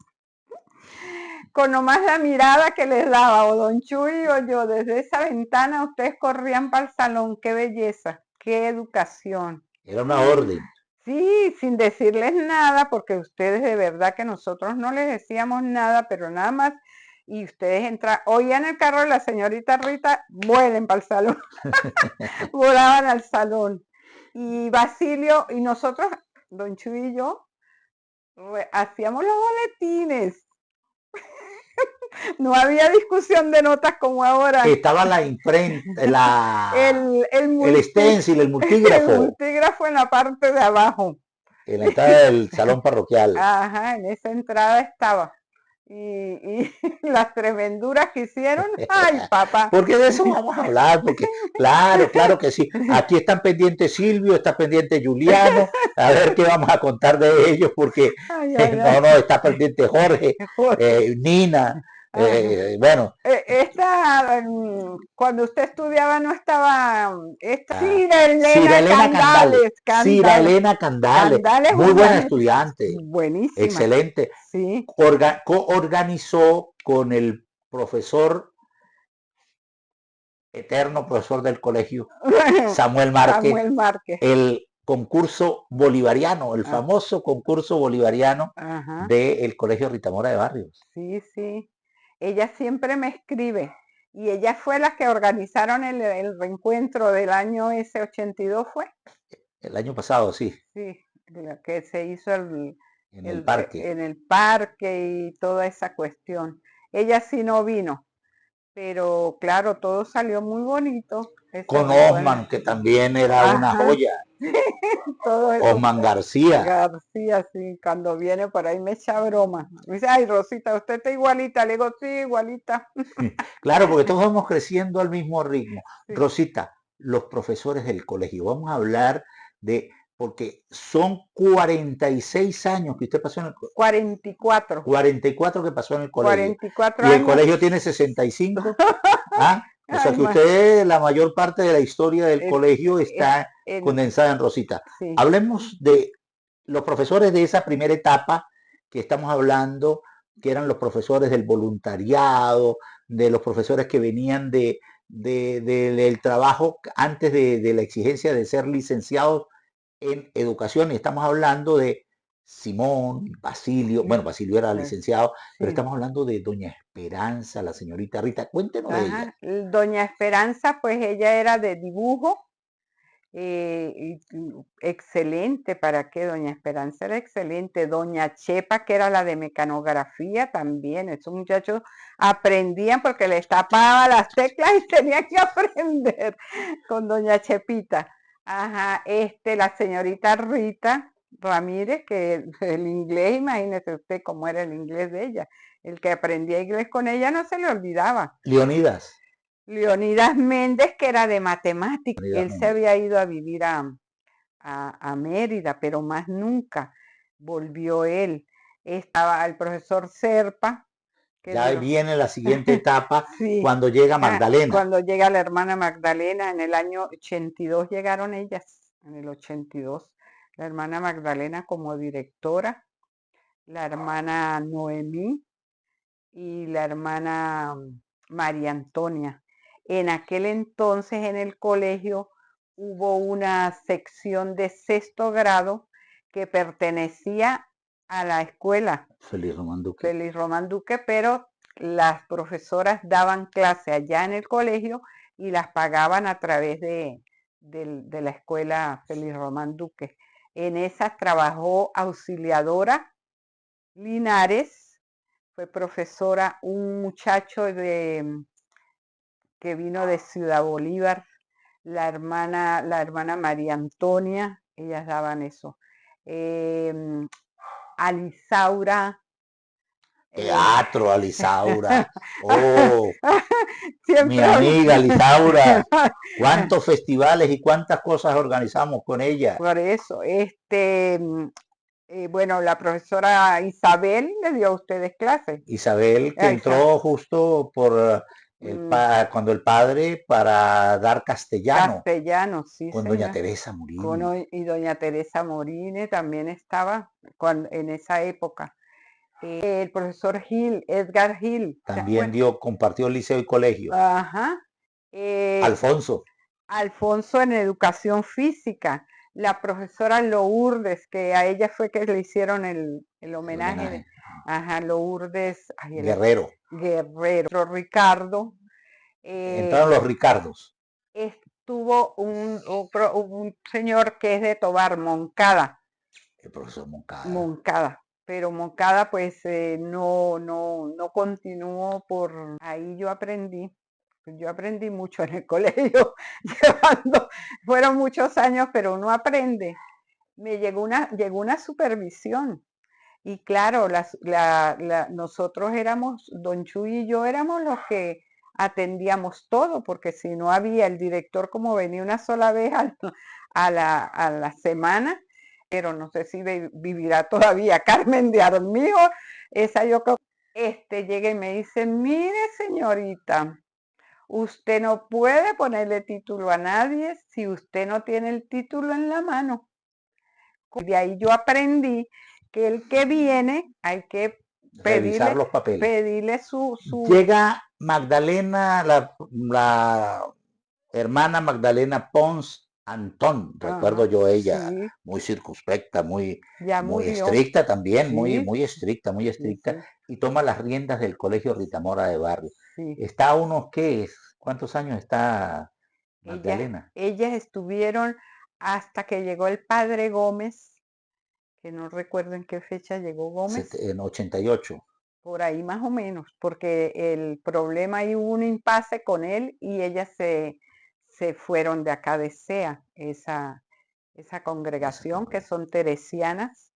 Speaker 2: Con nomás la mirada que les daba o don Chuy o yo desde esa ventana, ustedes corrían para el salón. ¡Qué belleza! ¡Qué educación!
Speaker 1: Era una orden.
Speaker 2: Sí, sin decirles nada, porque ustedes de verdad que nosotros no les decíamos nada, pero nada más, y ustedes oían el carro de la señorita Rita, vuelen para el salón, volaban al salón. Y Basilio, y nosotros, don Chuy y yo, hacíamos los boletines. No había discusión de notas como ahora.
Speaker 1: Estaba la imprenta, el stencil, el multígrafo.
Speaker 2: El multígrafo en la parte de abajo.
Speaker 1: En la entrada del salón parroquial.
Speaker 2: Ajá, en esa entrada estaba. Y las tremenduras que hicieron, ay papá.
Speaker 1: Porque de eso vamos a hablar, porque claro que sí. Aquí están pendientes Silvio, está pendiente Juliano, a ver qué vamos a contar de ellos, porque no, está pendiente Jorge, Nina, bueno.
Speaker 2: Cuando usted estudiaba no estaba
Speaker 1: Cira Elena Candales. Cira Elena Candales. Muy buena estudiante.
Speaker 2: Buenísima.
Speaker 1: Excelente.
Speaker 2: Sí.
Speaker 1: Organizó con el profesor, eterno profesor del colegio, Samuel Márquez, el concurso bolivariano, el famoso concurso bolivariano del Colegio Rita Mora de Barrios.
Speaker 2: Sí, sí. Ella siempre me escribe. Y ella fue la que organizaron el reencuentro del año ese 82, ¿fue?
Speaker 1: El año pasado, sí.
Speaker 2: Sí, que se hizo
Speaker 1: en el parque.
Speaker 2: En el parque y toda esa cuestión. Ella sí no vino, pero claro, todo salió muy bonito.
Speaker 1: Con Osman, que también era una joya.
Speaker 2: Todo eso.
Speaker 1: Osman García.
Speaker 2: García, sí, cuando viene por ahí me echa broma. Me dice, ay, Rosita, usted está igualita. Le digo, sí, igualita.
Speaker 1: Claro, porque todos vamos creciendo al mismo ritmo. Sí. Rosita, los profesores del colegio, vamos a hablar de, porque son 46 años que usted pasó en el colegio.
Speaker 2: 44.
Speaker 1: 44 que pasó en el colegio.
Speaker 2: 44
Speaker 1: y el
Speaker 2: años.
Speaker 1: Colegio tiene 65. ¿Ah? O sea que usted, la mayor parte de la historia del colegio está condensada en Rosita. Sí. Hablemos de los profesores de esa primera etapa que estamos hablando, que eran los profesores del voluntariado, de los profesores que venían del trabajo antes de la exigencia de ser licenciados en educación. Y estamos hablando de Simón, Basilio, bueno, Basilio era licenciado, pero estamos hablando de doña Esperanza, la señorita Rita. Cuéntenos de ella.
Speaker 2: Doña Esperanza, pues ella era de dibujo, excelente. ¿Para qué? Doña Esperanza era excelente. Doña Chepa, que era la de mecanografía, también. Esos muchachos aprendían porque les tapaba las teclas y tenían que aprender con doña Chepita. Ajá, la señorita Rita Ramírez, que el inglés, imagínese usted cómo era el inglés de ella. El que aprendía inglés con ella no se le olvidaba.
Speaker 1: Leonidas
Speaker 2: Méndez, que era de matemáticas. Él se había ido a vivir a Mérida, pero más nunca volvió él. Estaba el profesor Serpa.
Speaker 1: Ya viene la siguiente etapa, sí, cuando llega Magdalena.
Speaker 2: Cuando llega la hermana Magdalena, en el año 82 llegaron ellas, en el 82. La hermana Magdalena como directora, la hermana Noemí y la hermana María Antonia. En aquel entonces en el colegio hubo una sección de 6º grado que pertenecía a la escuela
Speaker 1: Félix
Speaker 2: Román Duque, pero las profesoras daban clase allá en el colegio y las pagaban a través de la escuela Félix Román Duque. En esas trabajó auxiliadora Linares, fue profesora un muchacho que vino de Ciudad Bolívar, la hermana María Antonia, ellas daban eso. Alisaura. Eh,
Speaker 1: Teatro, Alisaura. Oh, mi
Speaker 2: siempre
Speaker 1: amiga Lisaura, cuántos festivales y cuántas cosas organizamos con ella.
Speaker 2: por eso, bueno, la profesora Isabel le dio a ustedes clases.
Speaker 1: Isabel, que
Speaker 2: Ah,
Speaker 1: entró justo por
Speaker 2: mm,
Speaker 1: cuando el padre para dar castellano
Speaker 2: castellano, sí,
Speaker 1: con doña
Speaker 2: señor.
Speaker 1: Teresa Murini.
Speaker 2: Y doña Teresa Morine también estaba en esa época. El profesor Gil, Edgar Gil, ¿se
Speaker 1: También
Speaker 2: acuerda?
Speaker 1: compartió liceo y colegio.
Speaker 2: Ajá. Eh,
Speaker 1: Alfonso,
Speaker 2: Alfonso en educación física, la profesora Lourdes, que a ella fue que le hicieron el
Speaker 1: el
Speaker 2: homenaje
Speaker 1: homenaje.
Speaker 2: ajá, Lourdes, ay,
Speaker 1: Guerrero.
Speaker 2: Guerrero, Ricardo,
Speaker 1: Entraron
Speaker 2: eh,
Speaker 1: los Ricardos.
Speaker 2: estuvo un señor que es de Tobar, Moncada,
Speaker 1: El profesor Moncada.
Speaker 2: pero Moncada pues no continuó por ahí yo aprendí mucho en el colegio, fueron muchos años, pero uno aprende. Llegó una supervisión y claro, nosotros éramos, don Chuy y yo éramos los que atendíamos todo, porque si no había el director como venía una sola vez a la semana, pero no sé si vivirá todavía Carmen de Armijo, esa yo creo, llega y me dice, mire señorita, usted no puede ponerle título a nadie si usted no tiene el título en la mano. De ahí yo aprendí que el que viene hay que
Speaker 1: Revisar
Speaker 2: pedirle,
Speaker 1: los papeles.
Speaker 2: pedirle
Speaker 1: Llega Magdalena, la hermana Magdalena Pons Antón, recuerdo
Speaker 2: Ajá,
Speaker 1: yo ella,
Speaker 2: sí,
Speaker 1: muy circunspecta, muy,
Speaker 2: ya
Speaker 1: muy
Speaker 2: murió.
Speaker 1: estricta también, muy,
Speaker 2: Sí,
Speaker 1: muy estricta, muy
Speaker 2: sí,
Speaker 1: estricta,
Speaker 2: sí,
Speaker 1: y toma las riendas del Colegio Ritamora de Barrio.
Speaker 2: sí.
Speaker 1: Está unos, ¿qué es? ¿Cuántos años está Magdalena?
Speaker 2: Ellas estuvieron hasta que llegó el padre Gómez, que no recuerdo en qué fecha llegó Gómez,
Speaker 1: En 88.
Speaker 2: por ahí más o menos, porque el problema, ahí hubo un impasse con él y ellas se fueron de acá de SEA, esa
Speaker 1: Esa
Speaker 2: congregación que
Speaker 1: congregación.
Speaker 2: son teresianas,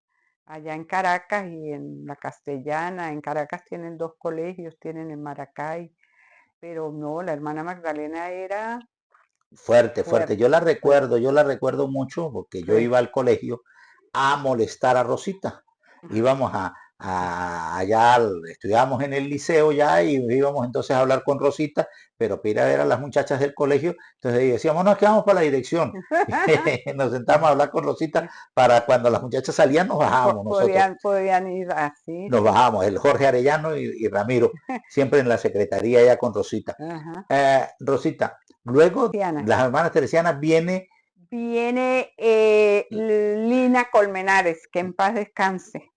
Speaker 2: allá en Caracas y en la Castellana. En Caracas tienen dos colegios, tienen en Maracay, pero no, la hermana Magdalena era
Speaker 1: Fuerte, fuerte.
Speaker 2: fuerte, fuerte.
Speaker 1: Yo la recuerdo mucho porque yo
Speaker 2: Sí.
Speaker 1: iba al colegio a molestar a Rosita. Íbamos allá, estudiábamos en el liceo ya y íbamos entonces a hablar con Rosita, pero para ir a ver a las muchachas del colegio, entonces decíamos, no, es que vamos para la dirección. Nos sentamos a hablar con Rosita para cuando las muchachas salían nos bajábamos nosotros.
Speaker 2: Podían ir así,
Speaker 1: Nos
Speaker 2: sí.
Speaker 1: bajamos, el Jorge Arellano y Ramiro, siempre en la secretaría ya con Rosita.
Speaker 2: Ajá.
Speaker 1: Rosita, luego
Speaker 2: Tiana.
Speaker 1: las hermanas teresianas viene
Speaker 2: Viene Lina Colmenares, que en paz descanse.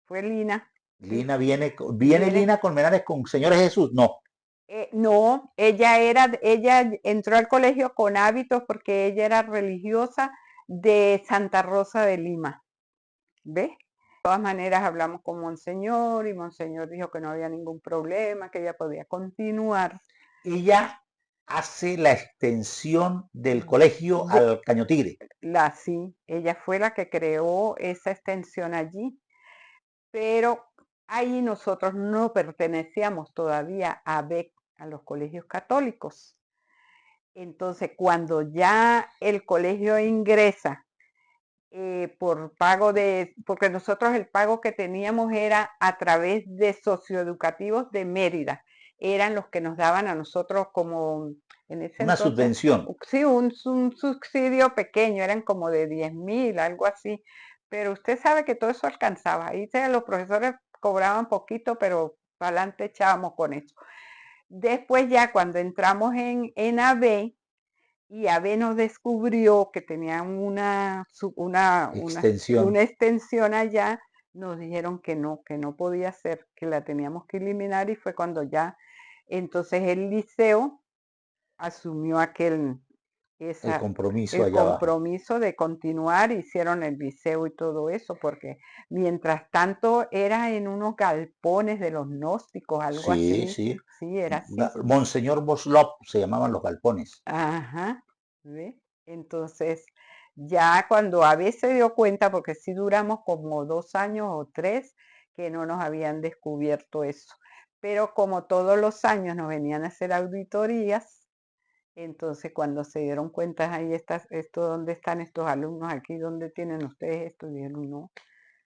Speaker 2: Fue Lina.
Speaker 1: Lina, viene
Speaker 2: Viene.
Speaker 1: Lina Colmenares con Señores Jesús, no,
Speaker 2: No, ella entró al colegio con hábitos porque ella era religiosa de Santa Rosa de Lima. ¿Ves? De todas maneras hablamos con Monseñor y Monseñor dijo que no había ningún problema, que ella podía continuar.
Speaker 1: ella hace la extensión del colegio
Speaker 2: De,
Speaker 1: al Caño Tigre.
Speaker 2: sí, ella fue la que creó esa extensión allí, pero ahí nosotros no pertenecíamos todavía a BEC, a los colegios católicos. Entonces, cuando ya el colegio ingresa por pago porque nosotros el pago que teníamos era a través de socioeducativos de Mérida, eran los que nos daban a nosotros como, en ese
Speaker 1: Una
Speaker 2: entonces,
Speaker 1: subvención.
Speaker 2: sí, un subsidio pequeño, eran como de 10.000, algo así, pero usted sabe que todo eso alcanzaba, ahí los profesores cobraban poquito, pero para adelante echábamos con eso. Después ya cuando entramos en AB, y AB nos descubrió que tenían
Speaker 1: Extensión.
Speaker 2: una extensión allá, nos dijeron que no podía ser, que la teníamos que eliminar y fue cuando ya, entonces el liceo asumió
Speaker 1: El compromiso
Speaker 2: el
Speaker 1: allá abajo.
Speaker 2: compromiso de continuar, hicieron el liceo y todo eso, porque mientras tanto era en unos galpones de los gnósticos, algo
Speaker 1: Sí,
Speaker 2: así,
Speaker 1: sí.
Speaker 2: sí, era así.
Speaker 1: Monseñor Boslop se llamaban los galpones.
Speaker 2: Ajá, ¿ve? Entonces, ya cuando a veces se dio cuenta, porque sí duramos como 2 años o 3, que no nos habían descubierto eso. Pero como todos los años nos venían a hacer auditorías, entonces cuando se dieron cuenta, ahí está, esto, ¿dónde están estos alumnos aquí? ¿Dónde tienen ustedes esto? Dijeron, no,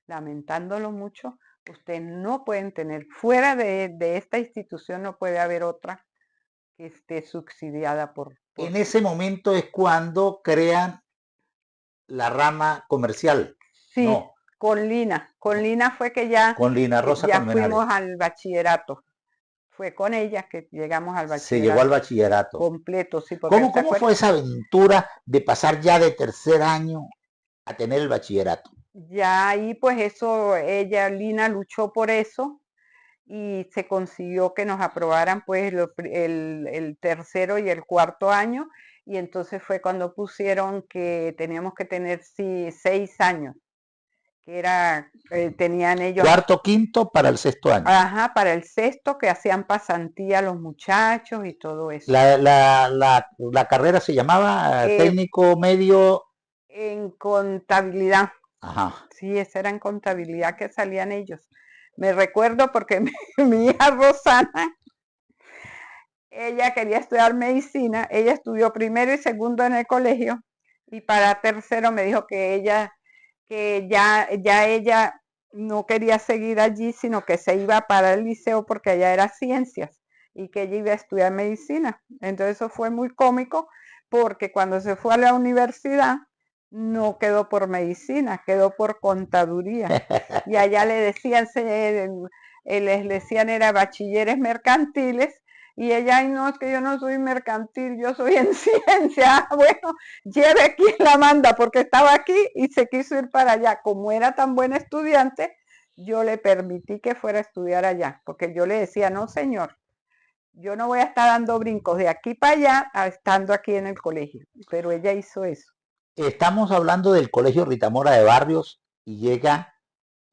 Speaker 2: lamentándolo mucho, ustedes no pueden tener, fuera de esta institución no puede haber otra que esté subsidiada por
Speaker 1: En ese momento es cuando crean la rama comercial.
Speaker 2: sí,
Speaker 1: No,
Speaker 2: con Lina fue que ya,
Speaker 1: con Lina Rosa
Speaker 2: ya
Speaker 1: Colmenares.
Speaker 2: fuimos al bachillerato. Fue con ella que llegamos al
Speaker 1: Se llegó al
Speaker 2: bachillerato
Speaker 1: bachillerato.
Speaker 2: completo, sí, porque
Speaker 1: ¿Cómo,
Speaker 2: ¿se
Speaker 1: cómo
Speaker 2: acuerdan?
Speaker 1: fue esa aventura de pasar ya de tercer año a tener el bachillerato?
Speaker 2: Ya ahí pues eso, ella, Lina, luchó por eso y se consiguió que nos aprobaran pues el tercero y el cuarto año, y entonces fue cuando pusieron que teníamos que tener sí, 6 años, que era, tenían ellos,
Speaker 1: Cuarto, quinto para el sexto año.
Speaker 2: ajá, para el sexto, que hacían pasantía los muchachos y todo eso.
Speaker 1: La carrera se llamaba técnico medio.
Speaker 2: En contabilidad.
Speaker 1: Ajá.
Speaker 2: Sí, esa era en contabilidad que salían ellos. Me recuerdo porque mi hija Rosana, ella quería estudiar medicina, ella estudió primero y segundo en el colegio, y para tercero me dijo que ella, que ya ella no quería seguir allí, sino que se iba para el liceo porque allá era ciencias y que ella iba a estudiar medicina. Entonces eso fue muy cómico porque cuando se fue a la universidad no quedó por medicina, quedó por contaduría. Y allá le decían, les decían era bachilleres mercantiles, y ella, ay no, es que yo no soy mercantil, yo soy en ciencia. Bueno, lleve quien la manda, porque estaba aquí y se quiso ir para allá. Como era tan buena estudiante, yo le permití que fuera a estudiar allá, porque yo le decía, no señor, yo no voy a estar dando brincos de aquí para allá estando aquí en el colegio. Pero ella hizo eso.
Speaker 1: Estamos hablando del Colegio Rita Mora de Barrios y llega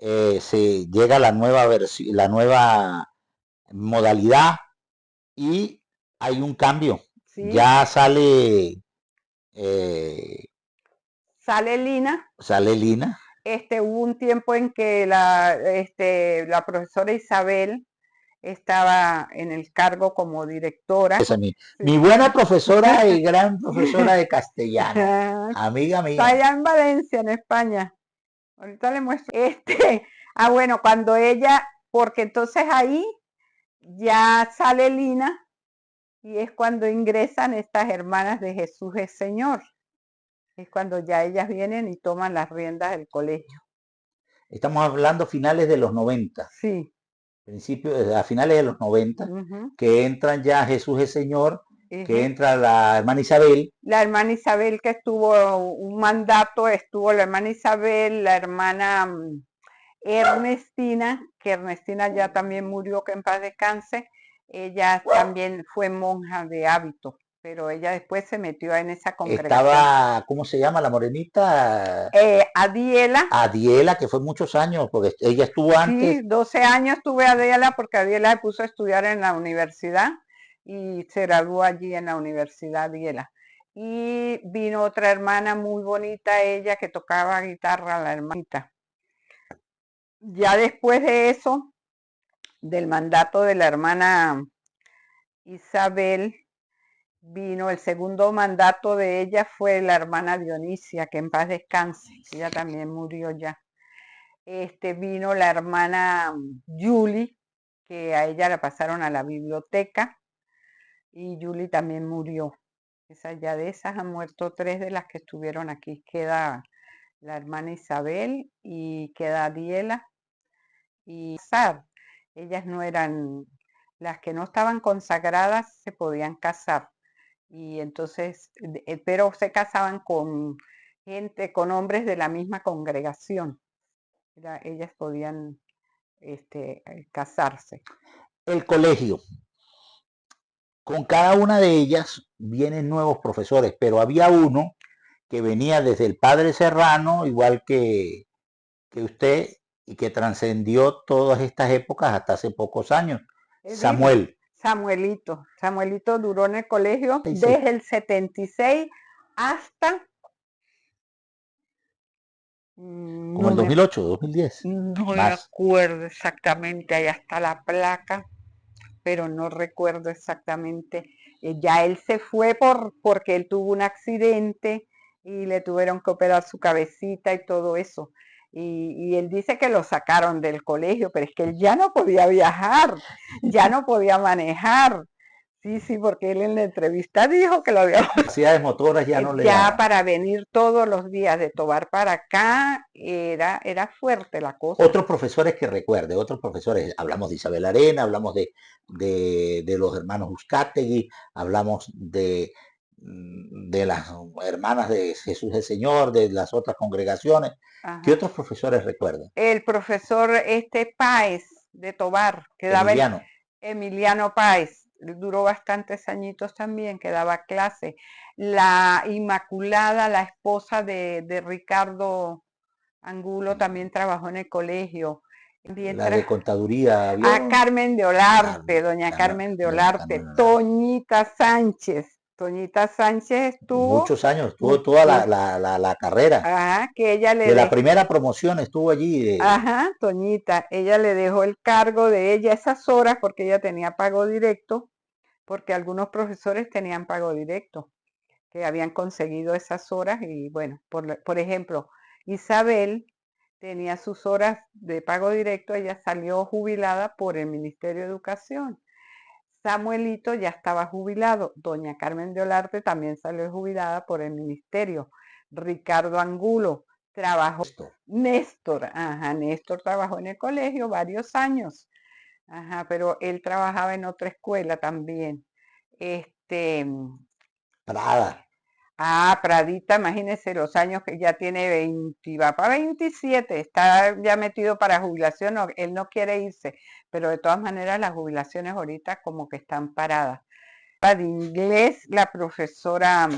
Speaker 1: la nueva versión, la nueva modalidad y hay un cambio.
Speaker 2: ¿Sí?
Speaker 1: Ya eh,
Speaker 2: Sale Lina.
Speaker 1: sale Lina.
Speaker 2: Hubo un tiempo en que la profesora Isabel estaba en el cargo como directora.
Speaker 1: Esa es mi
Speaker 2: Sí.
Speaker 1: buena profesora y gran profesora de castellano, amiga
Speaker 2: Está
Speaker 1: mía.
Speaker 2: allá en Valencia, en España. Ahorita le muestro. Bueno, cuando ella, porque entonces ahí ya sale Lina y es cuando ingresan estas hermanas de Jesús el Señor. Es cuando ya ellas vienen y toman las riendas del colegio.
Speaker 1: Estamos hablando finales de los 90.
Speaker 2: Sí.
Speaker 1: A finales de los 90, que entran ya Jesús el Señor, que entra la hermana Isabel.
Speaker 2: La hermana Isabel que estuvo un mandato, estuvo la hermana Isabel, la hermana Ernestina, que Ernestina ya también murió, que en paz descanse. Ella también fue monja de hábito, pero ella después se metió en esa congregación.
Speaker 1: Estaba, ¿cómo se llama la morenita?
Speaker 2: Adiela.
Speaker 1: Adiela, que fue muchos años, porque ella estuvo antes.
Speaker 2: Sí, 12 años tuve Adiela, porque Adiela se puso a estudiar en la universidad y se graduó allí en la universidad Adiela. Y vino otra hermana muy bonita, ella que tocaba guitarra, la hermanita. Ya después de eso, del mandato de la hermana Isabel, vino el segundo mandato de ella, fue la hermana Dionisia, que en paz descanse, ella también murió ya. Vino la hermana Julie, que a ella la pasaron a la biblioteca, y Julie también murió. Ya de esas han muerto 3 de las que estuvieron aquí. Queda la hermana Isabel y queda Adiela y Sar. Ellas no eran, las que no estaban consagradas se podían casar, y entonces, pero se casaban con gente, con hombres de la misma congregación. Ellas podían casarse.
Speaker 1: El colegio. Con cada una de ellas vienen nuevos profesores, pero había uno que venía desde el padre Serrano, igual que usted, y que trascendió todas estas épocas hasta hace pocos años. Samuel.
Speaker 2: Samuelito duró en el colegio desde el 76 hasta
Speaker 1: como
Speaker 2: No
Speaker 1: el
Speaker 2: me,
Speaker 1: 2008, 2010,
Speaker 2: no me
Speaker 1: más.
Speaker 2: acuerdo exactamente, ahí está la placa, pero no recuerdo exactamente. Ya él se fue porque él tuvo un accidente y le tuvieron que operar su cabecita y todo eso. Y él dice que lo sacaron del colegio, pero es que él ya no podía viajar, ya no podía manejar. Sí, sí, porque él en la entrevista dijo que lo había
Speaker 1: Capacidades motoras ya no le
Speaker 2: ya
Speaker 1: daban.
Speaker 2: para venir todos los días de Tobar para acá era fuerte la cosa.
Speaker 1: Otros profesores que recuerde, otros profesores, hablamos de Isabel Arena, hablamos de los hermanos Uzcategui, hablamos de las hermanas de Jesús el Señor, de las otras congregaciones. ¿Qué
Speaker 2: Ajá.
Speaker 1: otros profesores recuerdan?
Speaker 2: El profesor Páez de Tobar, que daba el
Speaker 1: Emiliano,
Speaker 2: Emiliano Páez, duró bastantes añitos también, que daba clase. La Inmaculada, la esposa de Ricardo Angulo, también trabajó en el colegio. También
Speaker 1: la de contaduría,
Speaker 2: a
Speaker 1: ¿vio?
Speaker 2: Carmen de Olarte, doña Carmen de
Speaker 1: Doña Carmen
Speaker 2: Olarte,
Speaker 1: Leonardo.
Speaker 2: Toñita Sánchez. Toñita Sánchez estuvo,
Speaker 1: Muchos años, estuvo toda la carrera.
Speaker 2: que ella le
Speaker 1: De la
Speaker 2: dejó,
Speaker 1: primera promoción estuvo allí.
Speaker 2: ajá, Toñita, ella le dejó el cargo de ella esas horas porque ella tenía pago directo, porque algunos profesores tenían pago directo, que habían conseguido esas horas y bueno, por ejemplo, Isabel tenía sus horas de pago directo, ella salió jubilada por el Ministerio de Educación. Samuelito ya estaba jubilado, doña Carmen de Olarte también salió jubilada por el ministerio. Ricardo Angulo trabajó,
Speaker 1: Esto.
Speaker 2: Néstor, ajá, Néstor trabajó en el colegio varios años, ajá, pero él trabajaba en otra escuela también. Este,
Speaker 1: Prada.
Speaker 2: Pradita, imagínense los años que ya tiene 20, va para 27, está ya metido para jubilación, él no quiere irse, pero de todas maneras las jubilaciones ahorita como que están paradas. De inglés, la profesora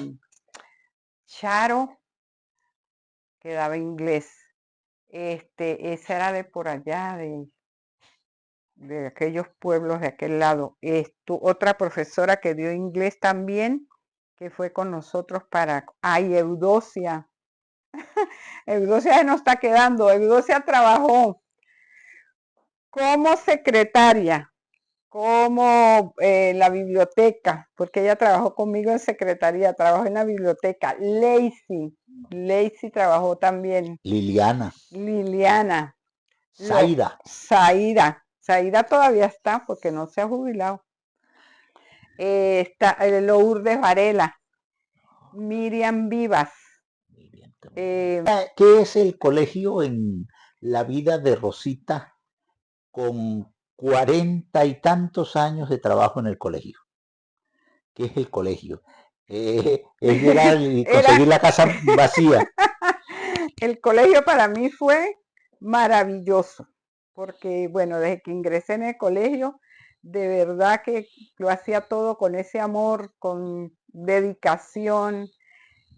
Speaker 2: Charo, que daba inglés, esa era de por allá, de aquellos pueblos de aquel lado. Otra profesora que dio inglés también, que fue con nosotros Eudocia. Eudocia se nos está quedando. Eudocia trabajó como secretaria, como la biblioteca, porque ella trabajó conmigo en secretaría, trabajó en la biblioteca. Lacey trabajó también.
Speaker 1: Liliana.
Speaker 2: Liliana,
Speaker 1: Zaira.
Speaker 2: Zaira todavía está porque no se ha jubilado. Está Lourdes Varela, Miriam Vivas.
Speaker 1: ¿Qué es el colegio en la vida de Rosita con 40 y tantos años de trabajo en el colegio? ¿Qué es el colegio? Es llegar y
Speaker 2: Era
Speaker 1: conseguir la casa vacía.
Speaker 2: el colegio para mí fue maravilloso, porque bueno, desde que ingresé en el colegio, de verdad que lo hacía todo con ese amor, con dedicación.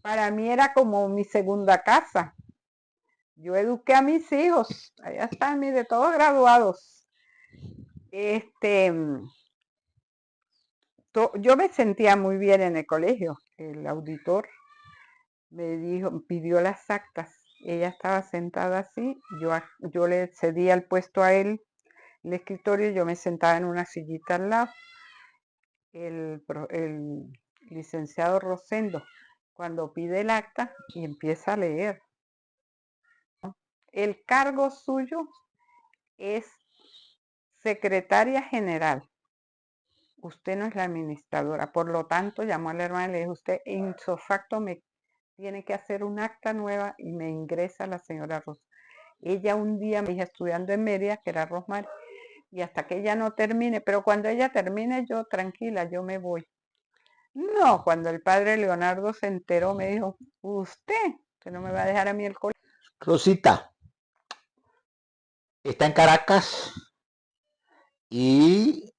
Speaker 2: Para mí era como mi segunda casa. Yo eduqué a mis hijos, allá están mis de todos graduados. Yo me sentía muy bien en el colegio. El auditor pidió las actas. Ella estaba sentada así, yo le cedía el puesto a él, el escritorio, y yo me sentaba en una sillita al lado. El licenciado Rosendo, cuando pide el acta y empieza a leer. El cargo suyo es secretaria general. Usted no es la administradora. Por lo tanto, llamó a la hermana y le dijo, usted ipso facto me tiene que hacer un acta nueva y me ingresa la señora Rosa. Ella un día me dijo estudiando en Mérida, que era Rosmar, y hasta que ella no termine, pero cuando ella termine, yo tranquila, yo me voy. No, cuando el padre Leonardo se enteró, me dijo, usted no me va a dejar a mí el colegio.
Speaker 1: Rosita está en Caracas y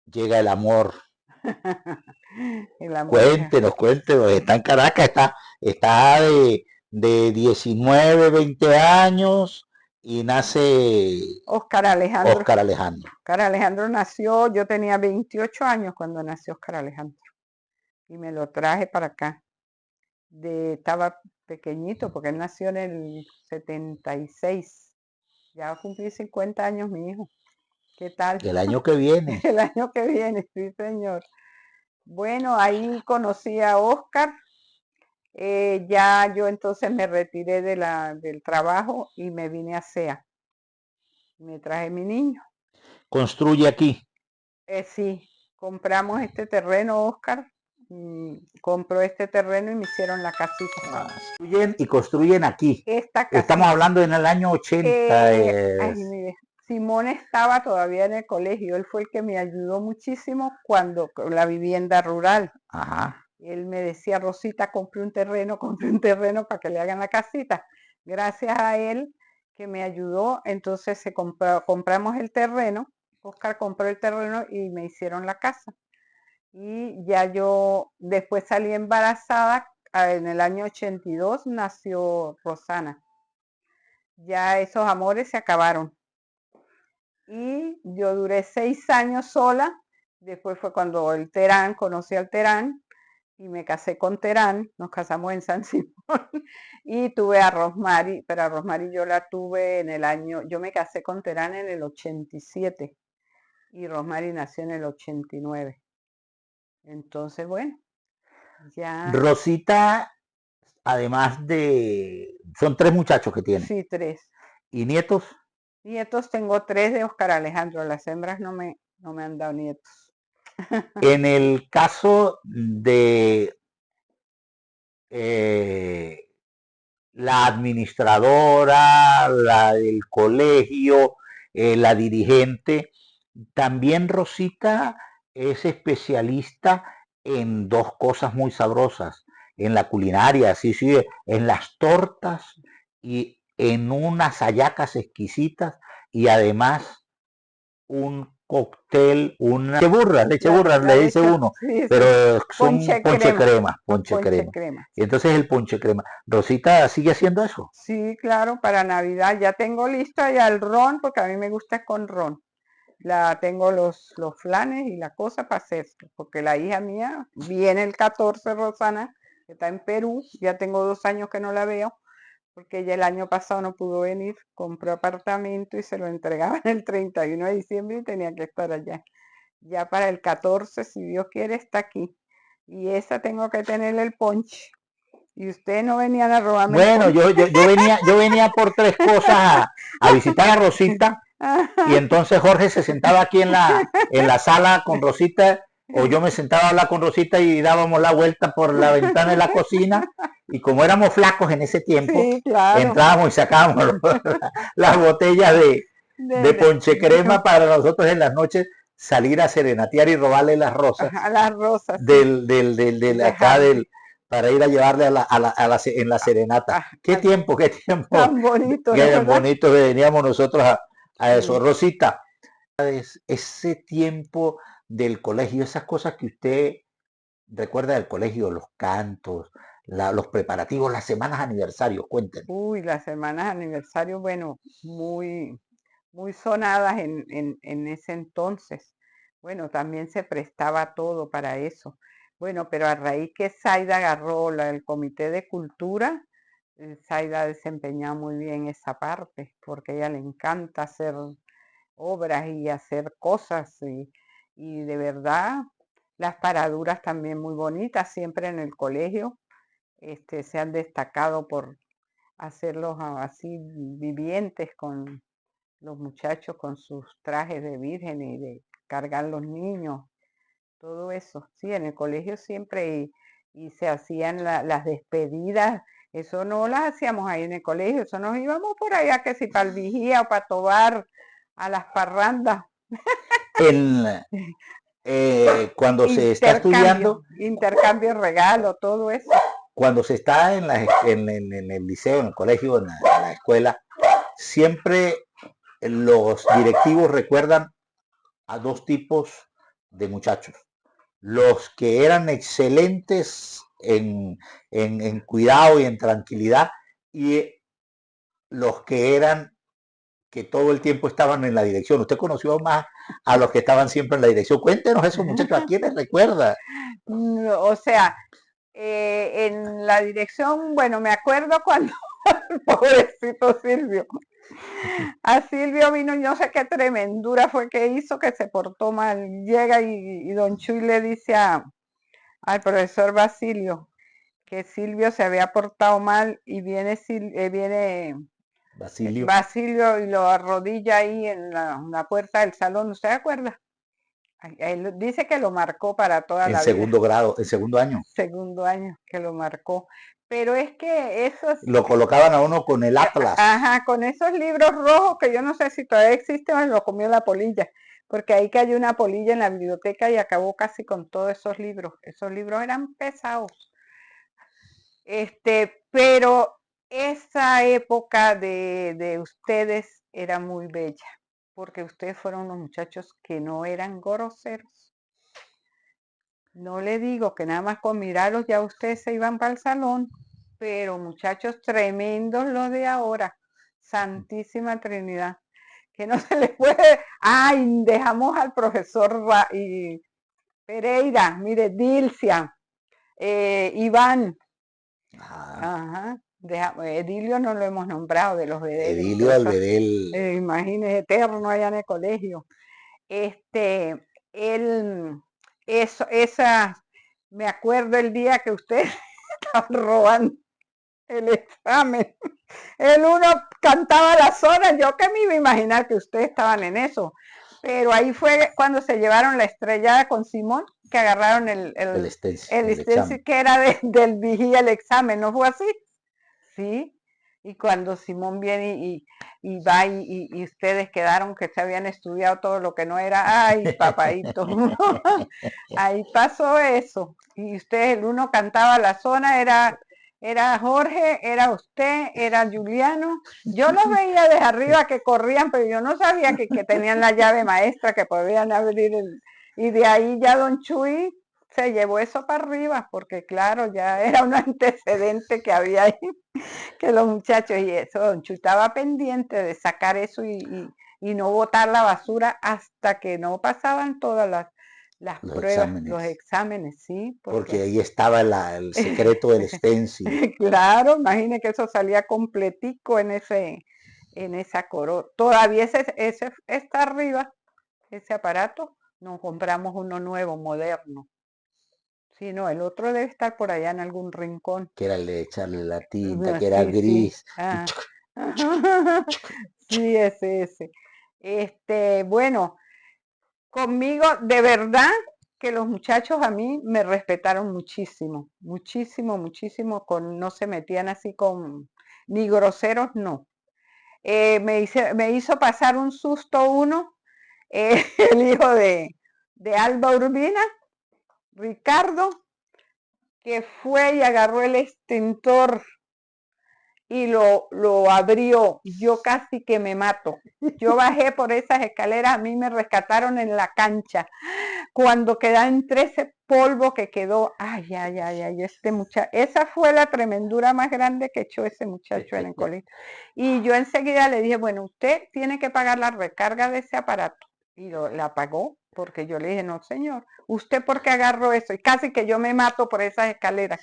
Speaker 1: llega el amor.
Speaker 2: El amor es
Speaker 1: Cuéntenos, está en Caracas, está de 19, 20 años y nace
Speaker 2: Oscar Alejandro.
Speaker 1: Oscar Alejandro.
Speaker 2: Oscar Alejandro nació, yo tenía 28 años cuando nació Oscar Alejandro y me lo traje para acá. estaba pequeñito porque él nació en el 76. Ya va a cumplir 50 años mi hijo. ¿Qué tal?
Speaker 1: El año que viene.
Speaker 2: El año que viene, sí, señor. Bueno, ahí conocí a Oscar. Ya yo entonces me retiré del trabajo y me vine a SEA. Me traje mi niño.
Speaker 1: Construye aquí.
Speaker 2: Sí, compramos este terreno, Oscar. Compró este terreno y me hicieron la casita.
Speaker 1: Construyen aquí.
Speaker 2: Esta
Speaker 1: Estamos
Speaker 2: casita.
Speaker 1: hablando en el año 80.
Speaker 2: Ay, mire, Simón estaba todavía en el colegio. Él fue el que me ayudó muchísimo cuando con la vivienda rural.
Speaker 1: Ajá.
Speaker 2: Él me decía, Rosita, compré un terreno para que le hagan la casita. Gracias a él que me ayudó, entonces compramos el terreno. Oscar compró el terreno y me hicieron la casa. Y ya yo después salí embarazada. En el año 82 nació Rosana. Ya esos amores se acabaron. Y yo duré 6 años sola. Después fue cuando conocí al Terán y me casé con Terán. Nos casamos en San Simón y tuve a Rosmary, pero a Rosmary yo la tuve yo me casé con Terán en el 87 y Rosmary nació en el 89. Entonces, bueno, ya.
Speaker 1: Rosita, además son 3 muchachos que tiene.
Speaker 2: Sí, 3.
Speaker 1: ¿Y nietos?
Speaker 2: Nietos tengo 3 de Oscar Alejandro. Las hembras no me han dado nietos.
Speaker 1: En el caso de la administradora, la del colegio, la dirigente, también Rosita es especialista en 2 cosas muy sabrosas, en la culinaria, sí, sí, en las tortas y en unas hallacas exquisitas y además un cóctel, una leche burra, le dice uno,
Speaker 2: sí,
Speaker 1: pero son ponche
Speaker 2: crema.
Speaker 1: crema. Y entonces el ponche crema. Rosita sigue haciendo eso.
Speaker 2: Sí, claro, para Navidad ya tengo listo ya el ron, porque a mí me gusta con ron. Tengo los flanes y la cosa para hacer, porque la hija mía viene el 14, Rosana, que está en Perú. Ya tengo 2 años que no la veo, porque ella el año pasado no pudo venir, compró apartamento y se lo entregaban el 31 de diciembre y tenía que estar allá. Ya para el 14, si Dios quiere, está aquí. Y esa tengo que tenerle el ponche. Y ustedes no venían a robarme el
Speaker 1: Bueno,
Speaker 2: ponche.
Speaker 1: yo venía por 3 cosas a visitar a Rosita y entonces Jorge se sentaba aquí en la sala con Rosita o yo me sentaba a hablar con Rosita y dábamos la vuelta por la ventana de la cocina y como éramos flacos en ese tiempo,
Speaker 2: Sí, claro.
Speaker 1: entrábamos y sacábamos las botellas de ponche crema para nosotros en las noches salir a serenatear y robarle las rosas.
Speaker 2: A las rosas.
Speaker 1: Para ir a llevarle en la serenata. ¿Qué tiempo?
Speaker 2: Tan bonito.
Speaker 1: Qué bonito que veníamos nosotros a eso.
Speaker 2: Sí.
Speaker 1: Rosita, ese tiempo del colegio, esas cosas que usted recuerda del colegio, los cantos, los preparativos, las semanas aniversarios, cuéntenos.
Speaker 2: Uy, las semanas aniversario, bueno, muy, muy sonadas en ese entonces. Bueno, también se prestaba todo para eso. Bueno, pero a raíz que Zaida agarró el Comité de Cultura, Zaida ha desempeñado muy bien esa parte, porque a ella le encanta hacer obras y hacer cosas y de verdad las paraduras también muy bonitas, siempre en el colegio se han destacado por hacerlos así vivientes con los muchachos con sus trajes de virgen y de cargar los niños, todo eso. Sí, en el colegio siempre y se hacían las despedidas, eso no las hacíamos ahí en el colegio, eso nos íbamos por allá que si para el vigía o para tobar a las parrandas.
Speaker 1: Cuando se está estudiando,
Speaker 2: intercambio, regalo, todo eso.
Speaker 1: Cuando se está en el liceo, en el colegio, en la escuela, siempre los directivos recuerdan a 2 tipos de muchachos. Los que eran excelentes en cuidado y en tranquilidad y los que todo el tiempo estaban en la dirección. Usted conoció más a los que estaban siempre en la dirección. Cuéntenos eso, muchachos, ¿a quién les recuerda?
Speaker 2: O sea, En la dirección, bueno, me acuerdo cuando, pobrecito Silvio, a Silvio vino, y no sé qué tremendura fue que hizo, que se portó mal. Llega y don Chuy le dice al profesor Basilio que Silvio se había portado mal y viene
Speaker 1: Basilio,
Speaker 2: Basilio y lo arrodilla ahí en la puerta del salón. ¿Usted se acuerda? Él dice que lo marcó para toda
Speaker 1: en
Speaker 2: la vida.
Speaker 1: segundo grado, en segundo año.
Speaker 2: Segundo año que lo marcó. Pero es que esos,
Speaker 1: Lo colocaban a uno con el Atlas.
Speaker 2: ajá, con esos libros rojos que yo no sé si todavía existen o lo comió la polilla, porque ahí cayó una polilla en la biblioteca y acabó casi con todos esos libros. Esos libros eran pesados. Pero esa época de ustedes era muy bella, porque ustedes fueron unos muchachos que no eran groseros. No le digo que nada más con mirarlos ya ustedes se iban para el salón, pero muchachos tremendos los de ahora. Santísima Trinidad. Que no se les puede. Ay, dejamos al profesor Pereira, mire, Dilcia, Iván. Ajá. Edilio no lo hemos nombrado de los Bedeles.
Speaker 1: Edilio Albedel.
Speaker 2: Imagínese, eterno allá en el colegio. Él, me acuerdo el día que ustedes estaban robando el examen. El uno cantaba las horas, yo que me iba a imaginar que ustedes estaban en eso. Pero ahí fue cuando se llevaron la estrellada con Simón, que agarraron el stencil que era del vigía el examen, ¿no fue así? Sí. Y cuando Simón viene y va y ustedes quedaron que se habían estudiado todo lo que no era, ay, papadito, ahí pasó eso. Y ustedes, el uno cantaba la zona, era Jorge, era usted, era Juliano. Yo los veía desde arriba que corrían, pero yo no sabía que tenían la llave maestra, que podían abrir y de ahí ya don Chuy se llevó eso para arriba, porque claro, ya era un antecedente que había ahí, que los muchachos, y eso, don Chuy estaba pendiente de sacar eso y no botar la basura hasta que no pasaban todas las pruebas, los exámenes, sí.
Speaker 1: Porque ahí estaba el secreto del stencil.
Speaker 2: Claro, imagine que eso salía completico en esa corola. Todavía ese está arriba, ese aparato. Nos compramos uno nuevo, moderno. Sí, no, el otro debe estar por allá en algún rincón.
Speaker 1: Que era el de echarle la tinta, que era gris.
Speaker 2: Sí, ese. Bueno, conmigo, de verdad que los muchachos a mí me respetaron muchísimo, muchísimo, muchísimo, no se metían así ni groseros, no. Me hizo pasar un susto uno, el hijo de Alba Urbina, Ricardo, que fue y agarró el extintor y lo abrió. Yo casi que me mato. Yo bajé por esas escaleras, a mí me rescataron en la cancha. Cuando quedé entre ese polvo que quedó, ay, muchacho, esa fue la tremendura más grande que echó ese muchacho en el colegio. Y yo enseguida le dije, bueno, usted tiene que pagar la recarga de ese aparato. Y la pagó, porque yo le dije, no, señor, ¿usted por qué agarró eso? Y casi que yo me mato por esas escaleras,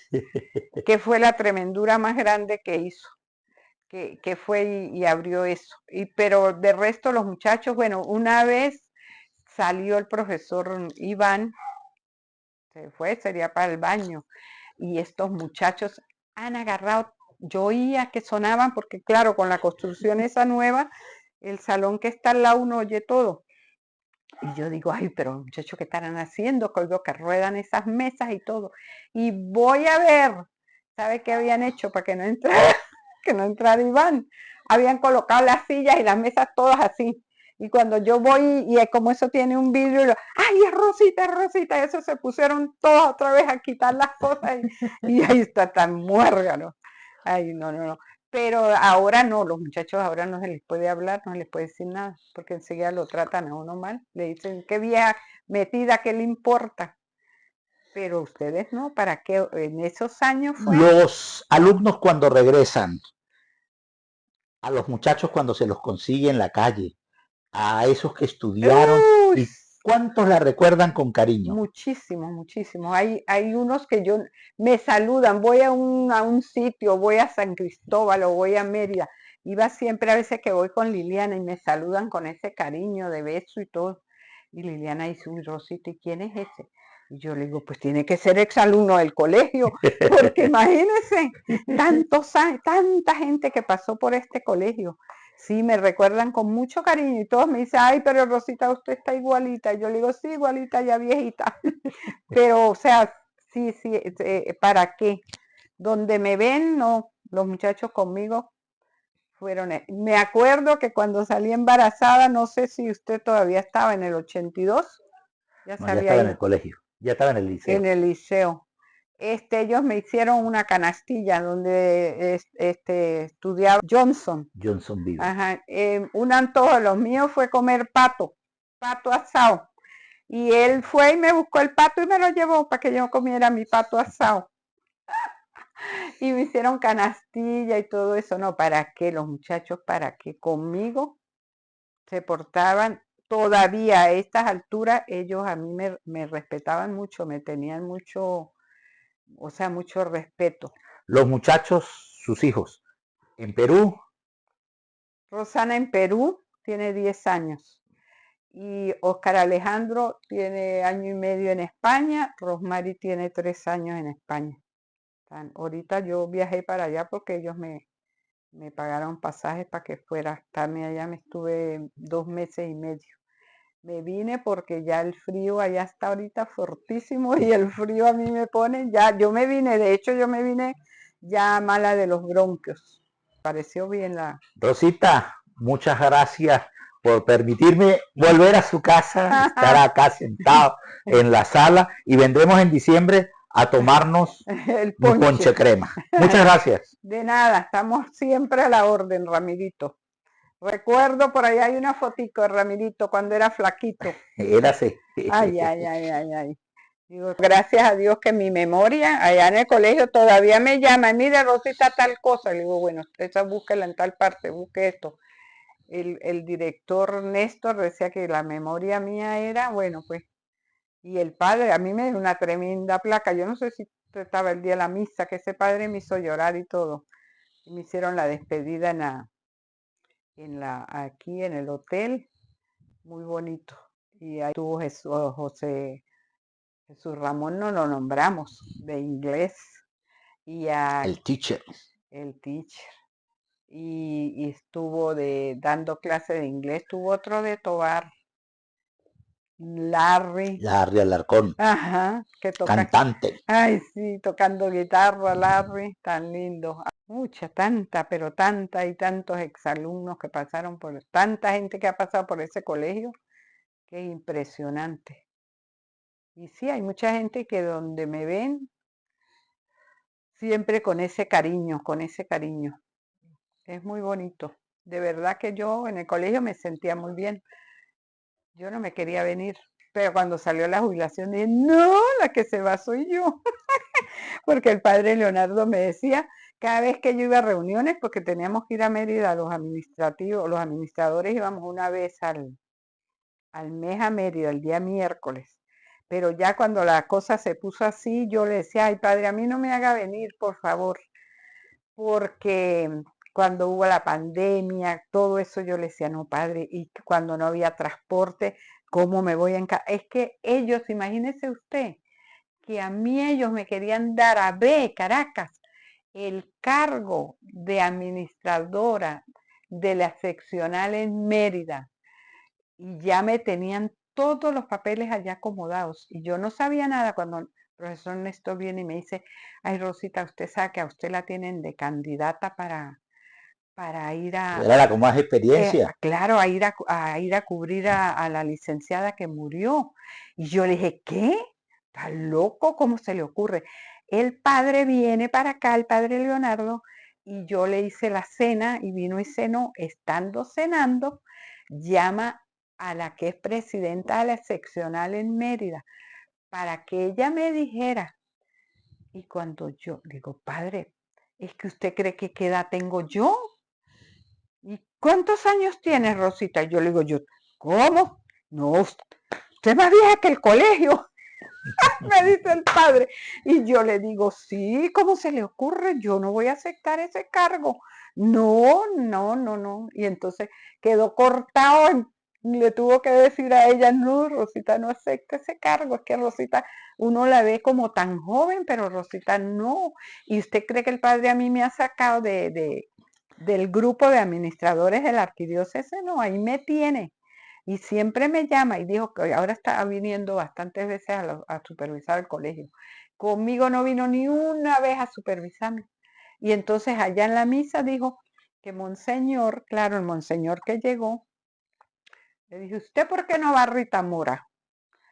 Speaker 2: que fue la tremendura más grande que hizo, que fue y abrió eso. Pero de resto los muchachos, bueno, una vez salió el profesor Iván, se fue, sería para el baño, y estos muchachos han agarrado, yo oía que sonaban, porque claro, con la construcción esa nueva, el salón que está al lado uno oye todo. Y yo digo, ay, pero muchachos, ¿qué estarán haciendo? Que oigo que ruedan esas mesas y todo. Y voy a ver, ¿sabe qué habían hecho para que no entrara Iván? Habían colocado las sillas y las mesas todas así. Y cuando yo voy, y como eso tiene un vidrio, ay, es Rosita, eso se pusieron todos otra vez a quitar las cosas. Y ahí está tan muérgano. Ay, no. Pero ahora no, los muchachos ahora no se les puede hablar, no se les puede decir nada, porque enseguida lo tratan a uno mal. Le dicen, qué vieja metida, ¿qué le importa? Pero ustedes no, ¿para qué? En esos años fue.
Speaker 1: Los alumnos cuando regresan, a los muchachos cuando se los consigue en la calle, a esos que estudiaron y ¿Cuántos la recuerdan con cariño?
Speaker 2: Muchísimos, muchísimos. Hay unos que me saludan, voy a un sitio, voy a San Cristóbal o voy a Mérida. Iba siempre a veces que voy con Liliana y me saludan con ese cariño de beso y todo. Y Liliana dice, uy, Rosita, ¿y quién es ese? Y yo le digo, pues tiene que ser exalumno del colegio, porque imagínense, tanta gente que pasó por este colegio. Sí, me recuerdan con mucho cariño y todos me dicen, ay, pero Rosita, usted está igualita. Y yo le digo, sí, igualita, ya viejita. Pero, o sea, sí, ¿para qué? Donde me ven, no, los muchachos conmigo fueron. Me acuerdo que cuando salí embarazada, no sé si usted todavía estaba en el 82, ya
Speaker 1: No,
Speaker 2: se
Speaker 1: ya
Speaker 2: había
Speaker 1: estaba en
Speaker 2: ido,
Speaker 1: el colegio, ya estaba en el
Speaker 2: en
Speaker 1: liceo.
Speaker 2: el liceo. Ellos me hicieron una canastilla donde estudiaba Johnson.
Speaker 1: Johnson vive.
Speaker 2: Ajá. Un antojo de los míos fue comer pato asado. Y él fue y me buscó el pato y me lo llevó para que yo comiera mi pato asado. Y me hicieron canastilla y todo eso. No, ¿para qué? Los muchachos, ¿para qué? Conmigo se portaban todavía a estas alturas. Ellos a mí me respetaban mucho, me tenían mucho, o sea, mucho respeto.
Speaker 1: Los muchachos, sus hijos, en Perú.
Speaker 2: Rosana en Perú tiene 10 años. Y Oscar Alejandro tiene 1 año y medio en España, Rosmary tiene 3 años en España. Ahorita yo viajé para allá porque ellos me pagaron pasajes para que fuera a estarme allá, me estuve 2 meses y medio. Me vine porque ya el frío allá está ahorita fortísimo y el frío a mí me pone, yo me vine, de hecho yo me vine ya mala de los bronquios. Pareció bien
Speaker 1: Rosita, muchas gracias por permitirme volver a su casa, estar acá sentado en la sala y vendremos en diciembre a tomarnos
Speaker 2: el
Speaker 1: mi ponche crema. Muchas gracias.
Speaker 2: De nada, estamos siempre a la orden, Ramirito. Recuerdo por ahí hay una fotico de Ramirito cuando era flaquito.
Speaker 1: Era así.
Speaker 2: Ay. Digo, gracias a Dios que mi memoria allá en el colegio todavía me llama. Mire, Rosita, tal cosa. Le digo, bueno, usted búsquela en tal parte, busque esto. El director Néstor decía que la memoria mía era, bueno, pues, y el padre, a mí me dio una tremenda placa. Yo no sé si estaba el día de la misa, que ese padre me hizo llorar y todo. Y me hicieron la despedida aquí en el hotel, muy bonito. Y ahí estuvo Jesús Ramón, no lo nombramos, de inglés. Y
Speaker 1: El teacher.
Speaker 2: el teacher. Y estuvo dando clase de inglés. Tuvo otro de Tobar, Larry.
Speaker 1: Larry Alarcón.
Speaker 2: Ajá, que toca.
Speaker 1: Cantante.
Speaker 2: Ay, sí, tocando guitarra, Larry, tan lindo. Pero tanta y tantos exalumnos que pasaron tanta gente que ha pasado por ese colegio, que es impresionante. Y sí, hay mucha gente que donde me ven, siempre con ese cariño, Es muy bonito. De verdad que yo en el colegio me sentía muy bien. Yo no me quería venir, pero cuando salió la jubilación dije, no, la que se va soy yo. Porque el padre Leonardo me decía, cada vez que yo iba a reuniones, porque teníamos que ir a Mérida, los administradores íbamos una vez al mes a Mérida, el día miércoles. Pero ya cuando la cosa se puso así, yo le decía, ay padre, a mí no me haga venir, por favor, porque cuando hubo la pandemia, todo eso yo le decía, no padre, y cuando no había transporte, ¿cómo me voy a encargar? Es que ellos, imagínese usted, que a mí ellos me querían dar a Caracas, el cargo de administradora de la seccional en Mérida. Y ya me tenían todos los papeles allá acomodados. Y yo no sabía nada cuando el profesor Néstor viene y me dice, ay Rosita, usted sabe que a usted la tienen de candidata para ir
Speaker 1: Era la con más experiencia.
Speaker 2: claro, a ir a cubrir a la licenciada que murió. Y yo le dije, ¿qué? ¿Está loco? ¿Cómo se le ocurre? El padre viene para acá, el padre Leonardo, y yo le hice la cena y vino y cenó. Estando cenando, llama a la que es presidenta de la seccional en Mérida para que ella me dijera. Y cuando yo digo, padre, ¿es que usted cree que qué edad tengo yo? ¿Y cuántos años tienes, Rosita? Y yo le digo, ¿cómo? No, usted es más vieja que el colegio, me dice el padre. Y yo le digo, sí, ¿cómo se le ocurre? Yo no voy a aceptar ese cargo. No, no, no, no. Y entonces quedó cortado. Le tuvo que decir a ella, no, Rosita no acepta ese cargo. Es que Rosita, uno la ve como tan joven, pero Rosita no. ¿Y usted cree que el padre a mí me ha sacado del grupo de administradores de la arquidiócesis? No, ahí me tiene. Y siempre me llama y dijo que ahora está viniendo bastantes veces a supervisar el colegio. Conmigo no vino ni una vez a supervisarme. Y entonces allá en la misa dijo que Monseñor, claro, el Monseñor que llegó, le dije, ¿usted por qué no va a Rita Mora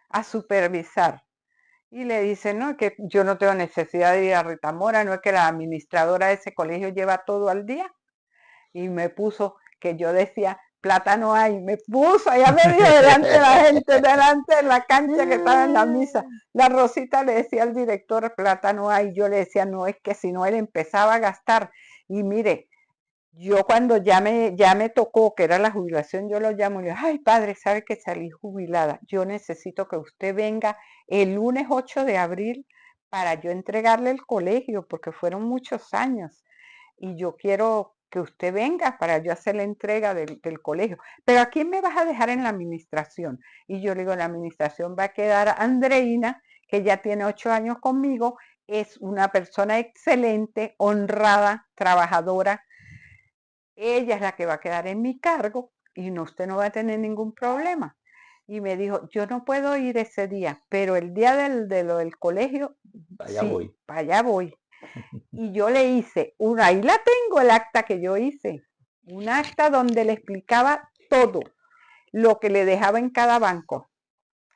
Speaker 2: a supervisar? Y le dice, no, que yo no tengo necesidad de ir a Rita Mora, no es que la administradora de ese colegio lleva todo al día. Y me puso que yo decía, plata no hay, me puso allá medio delante de la gente, delante de la cancha que estaba en la misa. La Rosita le decía al director, plata no hay, yo le decía, no, es que si no él empezaba a gastar. Y mire, yo cuando ya me tocó, que era la jubilación, yo lo llamo y le digo, ay padre, sabe que salí jubilada, yo necesito que usted venga el lunes 8 de abril para yo entregarle el colegio, porque fueron muchos años y yo quiero que usted venga para yo hacer la entrega del colegio. Pero ¿a quién me vas a dejar en la administración? Y yo le digo, la administración va a quedar Andreina, que ya tiene 8 años conmigo, es una persona excelente, honrada, trabajadora. Ella es la que va a quedar en mi cargo y no, usted no va a tener ningún problema. Y me dijo, yo no puedo ir ese día, pero el día de lo del colegio,
Speaker 1: Allá
Speaker 2: sí,
Speaker 1: voy.
Speaker 2: para allá voy. Y yo le hice, ahí la tengo el acta que yo hice, un acta donde le explicaba todo lo que le dejaba en cada banco.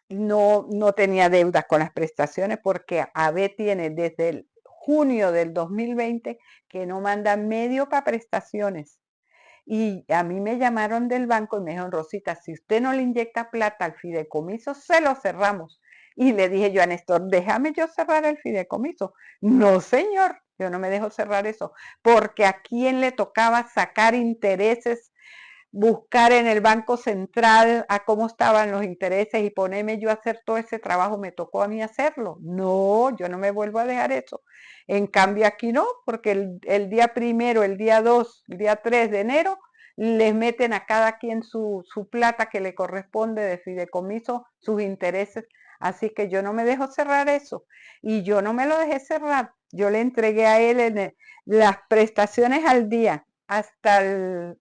Speaker 2: No, no tenía deudas con las prestaciones porque AB tiene desde el junio del 2020 que no manda medio para prestaciones. Y a mí me llamaron del banco y me dijeron, Rosita, si usted no le inyecta plata al fideicomiso, se lo cerramos. Y le dije yo a Néstor, déjame yo cerrar el fideicomiso. No, señor, yo no me dejo cerrar eso, porque a quién le tocaba sacar intereses, buscar en el Banco Central a cómo estaban los intereses y ponerme yo a hacer todo ese trabajo, me tocó a mí hacerlo. No, yo no me vuelvo a dejar eso. En cambio aquí no, porque el día primero, el día 2, el día 3 de enero, les meten a cada quien su plata que le corresponde de fideicomiso, sus intereses. Así que yo no me dejo cerrar eso. Y yo no me lo dejé cerrar. Yo le entregué a él las prestaciones al día hasta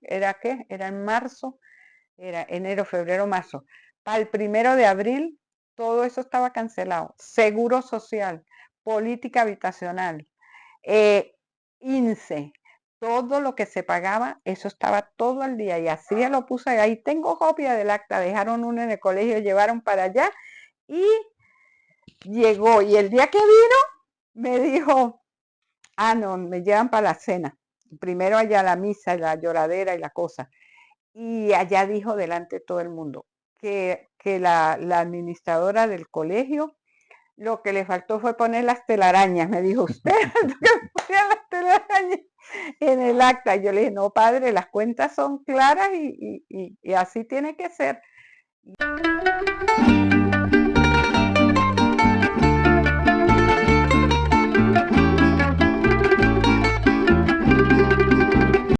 Speaker 2: ¿era qué? Era en marzo, era enero, febrero, marzo. Para el 1 de abril, todo eso estaba cancelado. Seguro social, política habitacional, INSE, todo lo que se pagaba, eso estaba todo al día. Y así ya lo puse, ahí tengo copia del acta, dejaron uno en el colegio, llevaron para allá y llegó. Y el día que vino, me dijo, no, me llevan para la cena. Primero allá la misa, la lloradera y la cosa. Y allá dijo delante de todo el mundo que la administradora del colegio lo que le faltó fue poner las telarañas. Me dijo, usted que ponía las telarañas en el acta. Yo le dije, no, padre, las cuentas son claras y así tiene que ser.